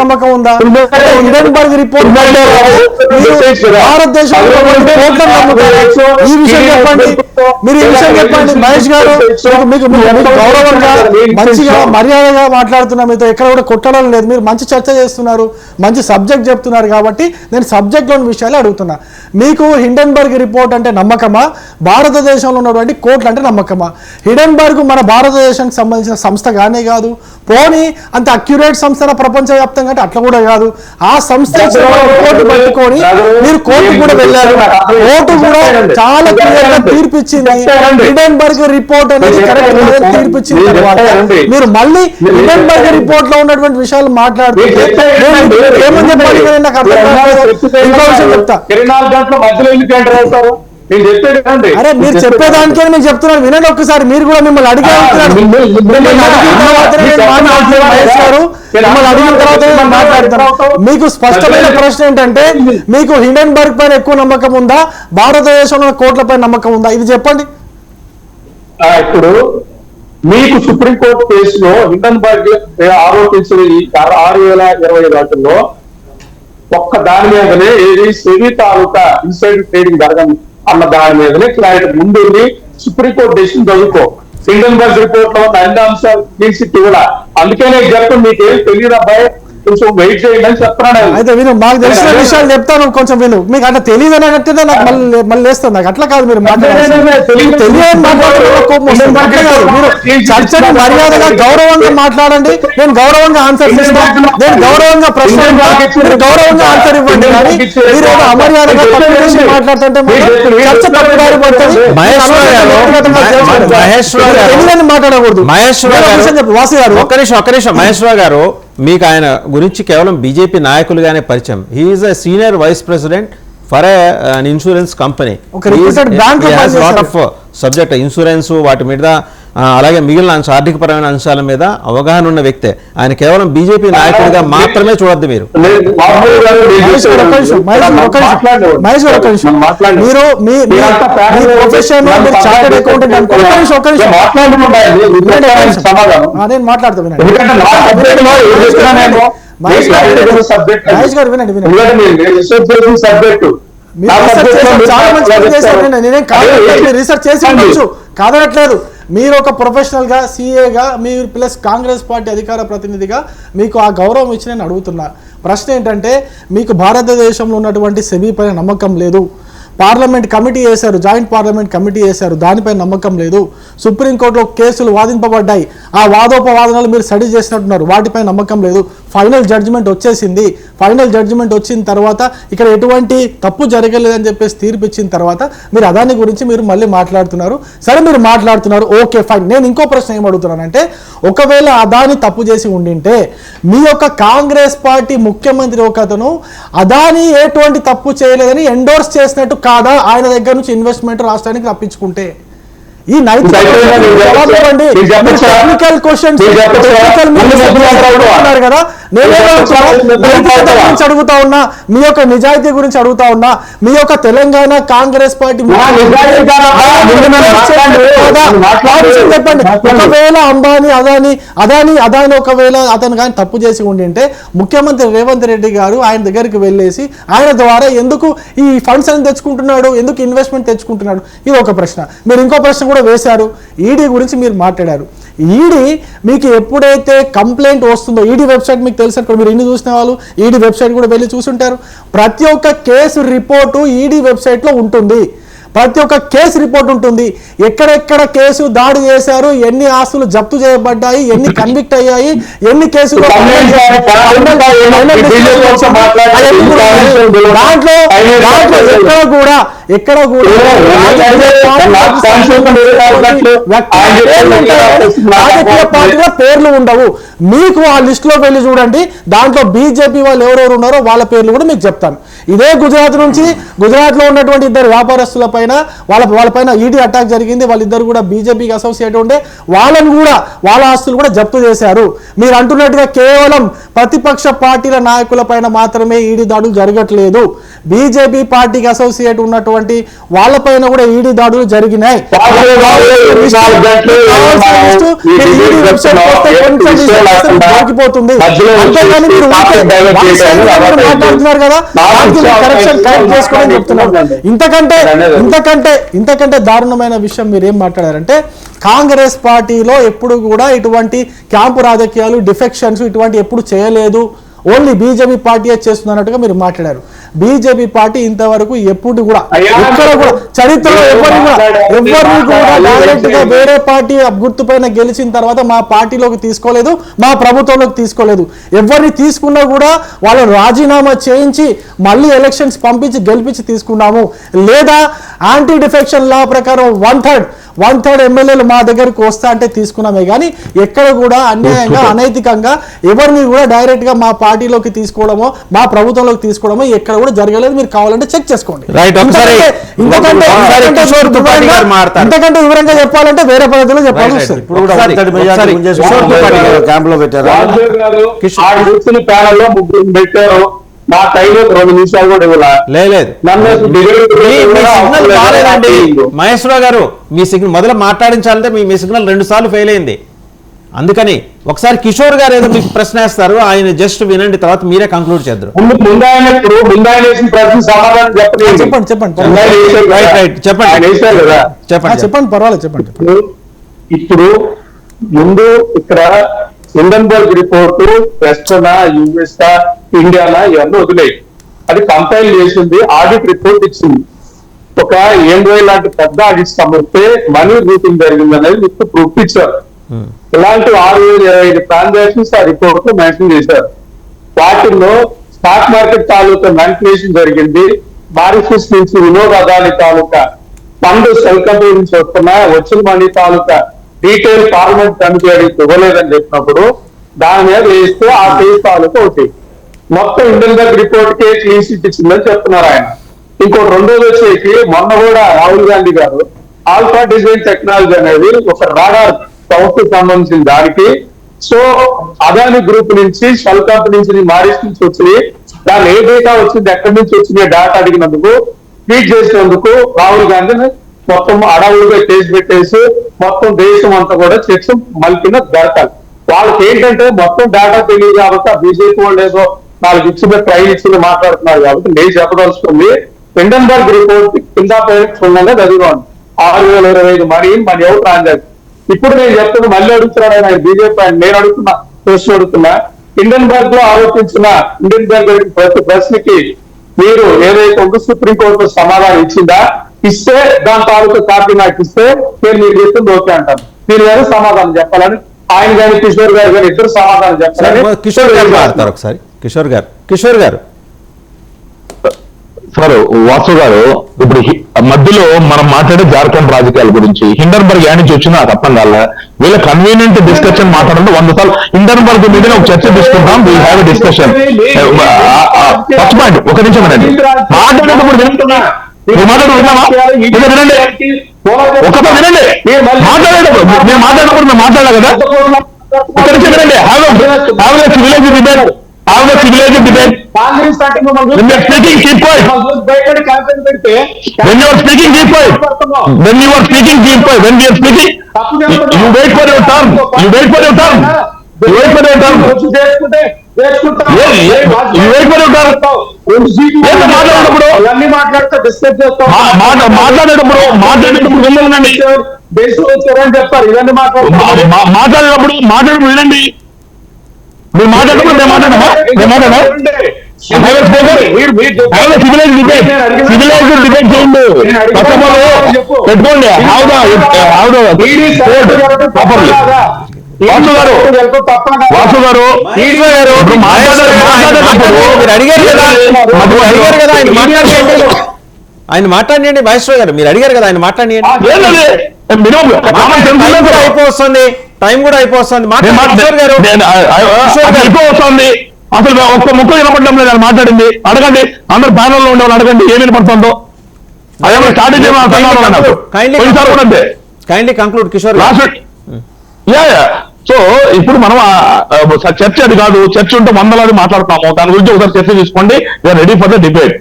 నమ్మకం ఉందా? హిండెన్బర్గ్ రిపోర్ట్ భారతదేశంలో ఈ విషయం చెప్పండి, మీరు ఈ విషయం చెప్పండి. మహేష్ గారు మీకు గౌరవంగా మంచిగా మర్యాదగా మాట్లాడుతున్నా, మీతో ఎక్కడ కూడా కొట్టడం లేదు, మీరు మంచి చర్చ చేస్తున్నారు, మంచి సబ్జెక్ట్ చెప్తున్నారు కాబట్టి నేను సబ్జెక్ట్ లోని విషయాలు అడుగుతున్నా. మీకు హిండెన్బర్గ్ రిపోర్ట్ అంటే నమ్మకమా? భారతదేశంలో ఉన్నటువంటి కోర్టులు అంటే నమ్మకమా? హిండెన్బర్గ్ మన భారతదేశానికి సంబంధించిన సంస్థ కానే కాదు, పోనీ అంత అక్యురేట్ సంస్థ ప్రపంచవ్యాప్తంగా అంటే అట్లా కూడా కాదు. ఆ సంస్థ కోర్టు పట్టుకొని మీరు కోర్టు కూడా వెళ్ళారు, కోర్టు కూడా చాలా క్లియర్ గా తీర్పిచ్చింది. హిండెన్బర్గ్ రిపోర్ట్ అనేది కరెక్ట్ తీర్పిచ్చిన తర్వాత మీరు మళ్ళీ హిండెన్బర్గ్ రిపోర్ట్ లో ఉన్నటువంటి విషయాలు మాట్లాడుతుంటే ఏమని చెప్పాలి నాకు అర్థం కాదు. ఇంకో విషయం చెప్తా, అరే మీరు చెప్పేదానికే నేను చెప్తున్నాను, వినండి ఒక్కసారి. మీరు కూడా మిమ్మల్ని అడిగే మీకు స్పష్టమైన ప్రశ్న ఏంటంటే, మీకు హిండెన్బర్గ్ పైన ఎక్కువ నమ్మకం ఉందా, భారతదేశంలో కోర్టుల పైన నమ్మకం ఉందా? ఇది చెప్పండి. ఇప్పుడు మీకు సుప్రీంకోర్టు కేసులో హిండెన్బర్గ్ ఆరోపించిన 6,025 వాటిల్లో ఒక్క దాని మీదనే ఏది సెబీ తాలూకా ఇన్సైడ్ ట్రేడింగ్ జరగని అన్న దాని మీదనే క్లారిటీ ముందు సుప్రీంకోర్టు డెసిషన్ చదువుకో. సింగల్బర్గ్ రిపోర్ట్ లో ఉన్న అన్ని అంశాలు తీసి కూడా. అందుకే నేను చెప్తాను, మీకేం తెలియదు అబ్బాయి, కొంచెం వెయిట్ చేయండి అని చెప్తున్నాను. అయితే విను, మాకు తెలిసిన విషయాలు చెప్తాను, కొంచెం విను. మీకు అట్లా తెలియదు అని అంటే నాకు మళ్ళీ వేస్తాను. నాకు అట్లా కాదు, మీరు చర్చను మర్యాదగా గౌరవంగా మాట్లాడండి. నేను గౌరవంగా ఆన్సర్ ఇస్తాను, నేను గౌరవంగా ప్రశ్న గౌరవంగా ఆన్సర్ ఇవ్వండి. కానీ మీరు ఏదో అమర్యాదగా మాట్లాడుతుంటే చర్చ తప్పుదారి పడుతుంది. తెలియదని మాట్లాడకూడదు. వాసు గారు ఒక్క నిమిషం మహేశ్వరరావు గారు, మీకు ఆయన గురించి కేవలం బీజేపీ నాయకులుగానే పరిచయం. He is a senior vice president for an insurance company. Lot of subject insurance వాటి మీద అలాగే మిగిలిన ఆర్థిక పరమైన అంశాల మీద అవగాహన ఉన్న వ్యక్తే. ఆయన కేవలం బీజేపీ నాయకుడిగా మాత్రమే చూడద్దు మీరు. నేను మాట్లాడుతాను. రీసెర్చ్ చేసి ఉండొచ్చు, కాదనట్లేదు. మీరు ఒక ప్రొఫెషనల్గా సీఏగా, మీరు ప్లస్ కాంగ్రెస్ పార్టీ అధికార ప్రతినిధిగా మీకు ఆ గౌరవం ఇచ్చి నేను అడుగుతున్నా. ప్రశ్న ఏంటంటే, మీకు భారతదేశంలో ఉన్నటువంటి సెబీ పైన నమ్మకం లేదు. పార్లమెంట్ కమిటీ వేశారు, జాయింట్ పార్లమెంట్ కమిటీ వేశారు, దానిపై నమ్మకం లేదు. సుప్రీంకోర్టులో కేసులు వాదింపబడ్డాయి, ఆ వాదోపవాదనలు మీరు స్టడీ చేసినట్టున్నారు, వాటిపై నమ్మకం లేదు. ఫైనల్ జడ్జిమెంట్ వచ్చేసింది. ఫైనల్ జడ్జిమెంట్ వచ్చిన తర్వాత ఇక్కడ ఎటువంటి తప్పు జరగలేదని చెప్పేసి తీర్పు ఇచ్చిన తర్వాత మీరు అదాని గురించి మీరు మళ్ళీ మాట్లాడుతున్నారు. సరే, మీరు మాట్లాడుతున్నారు, ఓకే ఫైన్. నేను ఇంకో ప్రశ్న ఏం అడుగుతున్నానంటే, ఒకవేళ అదాని తప్పు చేసి ఉండింటే మీ యొక్క కాంగ్రెస్ పార్టీ ముఖ్యమంత్రి ఒక అతను అదాని ఎటువంటి తప్పు చేయలేదని ఎండోర్స్ చేసినట్టు కాదా ఆయన దగ్గర నుంచి ఇన్వెస్ట్మెంట్ రాష్ట్రానికి రప్పించుకుంటే? ఈ నైతిక టెక్నికల్ క్వశ్చన్స్ కదా, గురించి అడుగుతా ఉన్నా, మీ యొక్క నిజాయితీ గురించి అడుగుతా ఉన్నా. మీ యొక్క తెలంగాణ కాంగ్రెస్ పార్టీ చెప్పండి, ఒకవేళ అంబానీ అదాని ఒకవేళ అతను కానీ తప్పు చేసి ఉండింటే ముఖ్యమంత్రి రేవంత్ రెడ్డి గారు ఆయన దగ్గరికి వెళ్ళేసి ఆయన ద్వారా ఎందుకు ఈ ఫండ్స్ అని తెచ్చుకుంటున్నాడు, ఎందుకు ఇన్వెస్ట్మెంట్ తెచ్చుకుంటున్నాడు? ఇది ఒక ప్రశ్న. మీరు ఇంకో ప్రశ్న కూడా వేశారు, ఈడీ గురించి మీరు మాట్లాడారు. ఈడీ మీకు ఎప్పుడైతే కంప్లైంట్ వస్తుందో, ఈడీ వెబ్సైట్ మీకు తెలిసినప్పుడు మీరు ఇన్ని చూసిన వాళ్ళు ఈడీ వెబ్సైట్ కూడా వెళ్ళి చూసుంటారు. ప్రతి ఒక్క కేసు రిపోర్టు ఈడీ వెబ్సైట్లో ఉంటుంది. ప్రతి ఒక్క కేసు రిపోర్ట్ ఉంటుంది. ఎక్కడెక్కడ కేసు దాడి చేశారు, ఎన్ని ఆస్తులు జప్తు చేయబడ్డాయి, ఎన్ని కన్విక్ట్ అయ్యాయి, ఎన్ని కేసులు దాంట్లో ఎక్కడ కూడా రాజకీయ పార్టీల పేర్లు ఉండవు. మీకు ఆ లిస్ట్ లో వెళ్ళి చూడండి, దాంట్లో బీజేపీ వాళ్ళు ఎవరెవరు ఉన్నారో వాళ్ళ పేర్లు కూడా మీకు చెప్తాను. ఇదే గుజరాత్ నుంచి, గుజరాత్ లో ఉన్నటువంటి ఇద్దరు వ్యాపారస్తుల పైన వాళ్ళపైన ఈడీ అటాక్ జరిగింది. వాళ్ళిద్దరు కూడా బీజేపీకి అసోసియేట్ ఉండే, వాళ్ళని కూడా వాళ్ళ ఆస్తులు కూడా జప్తు చేశారు. మీరు అంటున్నట్టుగా కేవలం ప్రతిపక్ష పార్టీల నాయకుల పైన మాత్రమే ఈడీ దాడులు జరగట్లేదు. బీజేపీ పార్టీకి అసోసియేట్ ఉన్నటువంటి వాళ్ళపైన కూడా ఈడీ దాడులు జరిగినాయి. దొరికిపోతుంది. అంతేగాని మీరు మాట్లాడుతున్నారు కదా, కరెక్షన్ కరెక్ట్ చేసుకోవాలని చెప్తున్నారు. ఇంతకంటే దారుణమైన విషయం మీరు ఏం మాట్లాడారంటే, కాంగ్రెస్ పార్టీలో ఎప్పుడు కూడా ఇటువంటి క్యాంపు రాజకీయాలు, డిఫెక్షన్స్ ఇటువంటి ఎప్పుడు చేయలేదు, ఓన్లీ బీజేపీ పార్టీయే చేస్తున్నట్టుగా మీరు మాట్లాడారు. బీజేపీ పార్టీ ఇంతవరకు ఎప్పుడు కూడా ఎక్కడ కూడా చరిత్రలో ఎవరిని కూడా డైరెక్ట్ గా వేరే పార్టీ గుర్తుపైన గెలిచిన తర్వాత మా పార్టీలోకి తీసుకోలేదు, మా ప్రభుత్వంలోకి తీసుకోలేదు. ఎవరిని తీసుకున్నా కూడా వాళ్ళని రాజీనామా చేయించి మళ్ళీ ఎలక్షన్స్ పంపించి గెలిపించి తీసుకున్నాము. లేదా యాంటీ డిఫెక్షన్ లా ప్రకారం 1/3 ఎమ్మెల్యేలు మా దగ్గరకు వస్తా అంటే తీసుకున్నామే. కానీ ఎక్కడ కూడా అన్యాయంగా, అనైతికంగా ఎవరిని కూడా డైరెక్ట్ గా మా పార్టీలోకి తీసుకోవడమో, మా ప్రభుత్వంలోకి తీసుకోవడమో ఎక్కడ కూడా జరగలేదు. మీరు కావాలంటే చెక్ చేసుకోండి. ఇంతకంటే వివరంగా చెప్పాలంటే వేరే పద్ధతిలో చెప్పాల్సి వస్తుంది. నా టైంలో 2 నిమిషాలు కూడా లేదు. మహేశ్వరరావు గారు, మీ సిగ్నల్ మొదలు మాట్లాడించాలంటే మీ సిగ్నల్ 2 సార్లు ఫెయిల్ అయింది. అందుకని ఒకసారి కిషోర్ గారు ఏదో మీకు ప్రశ్న వేస్తారు, ఆయన జస్ట్ వినండి, తర్వాత మీరే కంక్లూడ్ చేద్దరు. చెప్పండి పర్వాలేదు చెప్పండి. ఇప్పుడు ముందు ఇక్కడ హిండన్బర్గ్ రిపోర్టు వెస్టర్నా, యుఎస్ఆ, ఇండియానా ఇవన్నీ వదిలేయి. అది కంపైల్ చేసింది, ఆడిట్ రిపోర్ట్ ఇచ్చింది. ఒక EY లాంటి పెద్ద ఆడిట్ సమర్పితే మనీ రూటింగ్ జరిగింది అనేది మీకు ప్రూఫ్ ఇచ్చారు. ఇలాంటి 6,025 ట్రాన్సాక్షన్స్ ఆ రిపోర్ట్ లో మెన్షన్ చేశారు. వాటిల్లో స్టాక్ మార్కెట్ తాలూకా మ్యానిపులేషన్ జరిగింది, మారిషస్ నుంచి వినోద్ అదాని తాలూకా ఫండ్ సెల్ కంపెనీ నుంచి వచ్చిన మనీ తాలూకా డీటెయిల్ పార్లమెంట్ కమిటీ అడిగి ఇవ్వలేదని చెప్పినప్పుడు దాని మీద వేస్తే ఆ కేసు తాలూకా ఒకటి మొత్తం హిండన్బర్గ్ రిపోర్ట్ కే క్లీన్ చిట్ ఇచ్చిందని చెప్తున్నారు ఆయన. ఇంకోటి రెండోది వచ్చేసి మొన్న కూడా రాహుల్ గాంధీ గారు ఆల్ఫా డిజైన్ టెక్నాలజీ అనేది ఒక రాడార్ సంస్థకు సంబంధించిన దానికి సో అదాని గ్రూప్ నుంచి షెల్ కంపెనీ నుంచి మారిస్ నుంచి వచ్చి దాని ఏ డేటా వచ్చింది, ఎక్కడి నుంచి వచ్చింది డేటా అడిగినందుకు ట్వీట్ చేసినందుకు రాహుల్ గాంధీని మొత్తం అడవులుగా కేసు పెట్టేసి మొత్తం దేశం అంతా కూడా చర్చ మలిపిన దొరకాలి. వాళ్ళకి ఏంటంటే మొత్తం డేటా తెలియదు కాబట్టి ఆ బీజేపీ వాళ్ళు ఏదో 4 ఇచ్చిన ట్రైల్ ఇచ్చింది మాట్లాడుతున్నారు కాబట్టి నేను చెప్పదలుచుకుంది హిండన్బర్గ్ రిపోర్ట్ కింద క్షుణ్ణంగా చదివాను. 6,025 మనీ మన ఎవరు ట్రాన్సాక్షన్. ఇప్పుడు నేను చెప్తున్నా మళ్ళీ అడుగుతున్నాను ఆయన బీజేపీ ఆయన నేను అడుగుతున్నా ప్రశ్న అడుగుతున్నా హిండన్బర్గ్ లో ఆరోపించిన హిండన్బర్గ్ ప్రతి ప్రశ్నకి మీరు ఏదైతే ఉందో సుప్రీంకోర్టు సమాధానం ఇచ్చిందా, ఇస్తే దాని తాలూకు కాపీ నాకు ఇస్తే నేను మీరు చెప్తుంది ఓకే అంటాను. మీరు గారు సమాధానం చెప్పాలని ఆయన గారి కిషోర్ గారు గారు ఇద్దరు సమాధానం చెప్పాలని. కిషోర్ గారు మాట్లాడతారు ఒకసారి. కిషోర్ గారు సార్ వాసు గారు, ఇప్పుడు మధ్యలో మనం మాట్లాడే జార్ఖండ్ రాజకీయాల గురించి హిండన్బర్గ్ యాడ్ నుంచి వచ్చినా నాకు అర్థం కాల. వీళ్ళ కన్వీనియంట్ డిస్కషన్ మాట్లాడండి 100 సార్లు హిండన్బర్గ్ మీద ఒక చర్చ తీసుకుంటాం. We have a discussion. First point ఒక నిమిషం వినండి. మాట్లాడేటప్పుడు వింటున్నా విన్నామా? వినండి, ఒకసారి వినండి. మాట్లాడేటప్పుడు మేము మాట్లాడాలి కదా. ఒక నిమిషం వినండి. Have a civilised debate. Have a civilized debate. When you are speaking, keep quiet. When you are speaking, keep quiet. When you are speaking, keep quiet. When we are speaking, you wait for your turn. You wait for your turn. You wait for your turn. You wait for your turn. మాట్లాడేటప్పుడు వెళ్ళండి. మాట్లాడేటప్పుడు వినండి. మీరు మాట్లాడప్పుడు మేము మాట్లాడమా civilise debate చేయండి. పెట్టుకోండి. వాసు గారు ఆయన మాట్లాడండి. మహేశ్వర్ గారు మీరు అడిగారు కదా ఆయన మాట్లాడండి. అయిపోతుంది, టైం కూడా అయిపోతుంది. వస్తుంది అసలు ఒక్క ముక్క వినపడడం లేదు ఆయన మాట్లాడింది. అడగండి, అందరు ప్యానల్లో ఉండే వాళ్ళు అడగండి ఏం వినపడుతుందో. అదే start kindly conclude Kishore. So ఇప్పుడు మనం చర్చ అది కాదు. చర్చ ఉంటే వందలాది మాట్లాడుతాము. దాని గురించి ఒకసారి చర్చ తీసుకోండి. We are ready for the debate.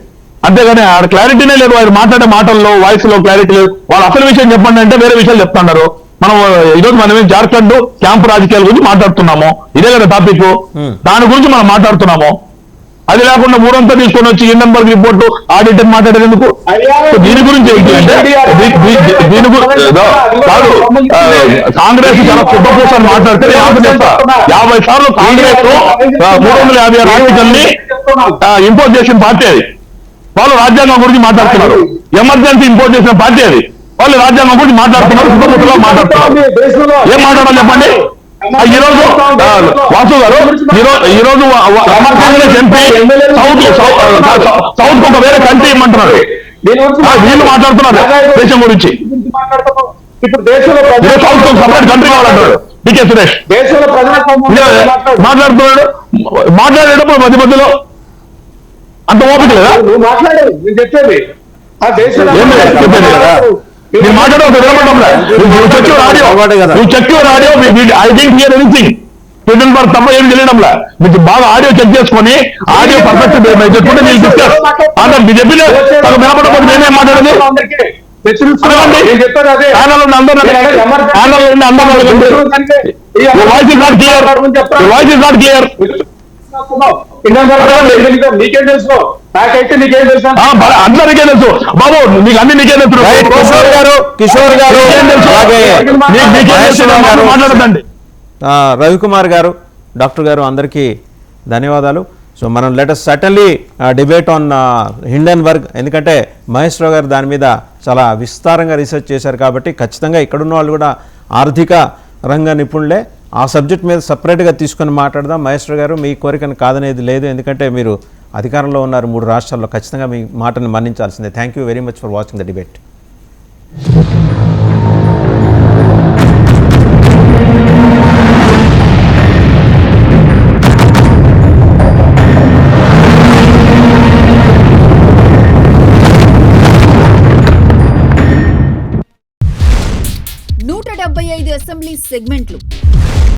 అంతేగాని ఆడ క్లారిటీనే లేదు. ఆయన మాట్లాడే మాటల్లో వాయిస్ లో క్లారిటీ లేదు. వాళ్ళు అసలు విషయం చెప్పండి అంటే వేరే విషయాలు చెప్తున్నారు. మనం ఈరోజు మనం జార్ఖండ్ క్యాంపు రాజకీయాల గురించి మాట్లాడుతున్నాము. ఇదే కదా టాపిక్. దాని గురించి మనం మాట్లాడుతున్నాము. అది లేకుండా ఊరంతా తీసుకొని వచ్చి హిండన్బర్గ్ రిపోర్ట్ ఆడిట్ అని మాట్లాడేది ఎందుకు? దీని గురించి ఏంటి అంటే దీని కాదు, కాంగ్రెస్ చాలా కుప్పపూస అని మాట్లాడితే 50 సార్లు కాంగ్రెస్ 356 ఆర్టికల్ ని ఇంపోజ్ చేసిన పార్టీ అది. వాళ్ళు రాజ్యాంగం గురించి మాట్లాడుతున్నారు. ఎమర్జెన్సీ ఇంపోజ్ చేసిన పార్టీ అది. వాళ్ళు రాజ్యాంగం గురించి మాట్లాడుతున్నారు. కుటుంబంలో మాట్లాడుతున్నారు. ఏం మాట్లాడాలి చెప్పండి? ఈ రోజు వాసు గారు ఈ రోజు కాంగ్రెస్ ఎంపీ సౌత్ కు ఒక వేరే కంట్రీ ఇమ్మంటున్నారు. వీళ్ళు మాట్లాడుతున్నారు దేశం గురించి. సౌత్ సపరేట్ కంట్రీ కావాలంటారు డికే సురేష్. మాట్లాడుతున్నాడు. మాట్లాడేటప్పుడు మధ్య మధ్యలో అంత ఓపిక లేదా? చెప్పేది కదా. మీరు మాట్లాడే హిండన్బర్గ్ తప్ప ఏం తెలియడంలా. మీకు బాగా ఆడియో చెక్ చేసుకొని ఆడియో పర్ఫెక్ట్ చేసుకుంటే మీరు డిస్కస్ మీరు చెప్పిన వినపడకపోతే నేనేం మాట్లాడేది? Voice is not clear. Voice is not clear. మీకేం తెలుసు? నాకైతే నీకేం తెలుసా? అందరికీ తెలుసు బాబు, నీకు అన్ని నీకే తెలుసు. రైట్, కిషోర్ గారు నీకేం తెలుసు? అలాగే నీకేం తెలుసు? మాట్లాడదండి. రవికుమార్ గారు, డాక్టర్ గారు, అందరికీ ధన్యవాదాలు. సో మనం let us certainly debate on Hindenburg, ఎందుకంటే మహేష్ రావు గారు దాని మీద చాలా విస్తారంగా రీసెర్చ్ చేశారు కాబట్టి ఖచ్చితంగా ఇక్కడున్న వాళ్ళు కూడా ఆర్థిక రంగ నిపుణులే. ఆ సబ్జెక్ట్ మీద సపరేట్గా తీసుకొని మాట్లాడదాం. మహేష్ రావు గారు, మీ కోరికను కాదనేది లేదు, ఎందుకంటే మీరు అధికారంలో ఉన్నారు 3 రాష్ట్రాల్లో, ఖచ్చితంగా మీ మాటను మన్నించాల్సిందే. Thank you very much for watching the debate. Assembly సెగ్మెంట్లు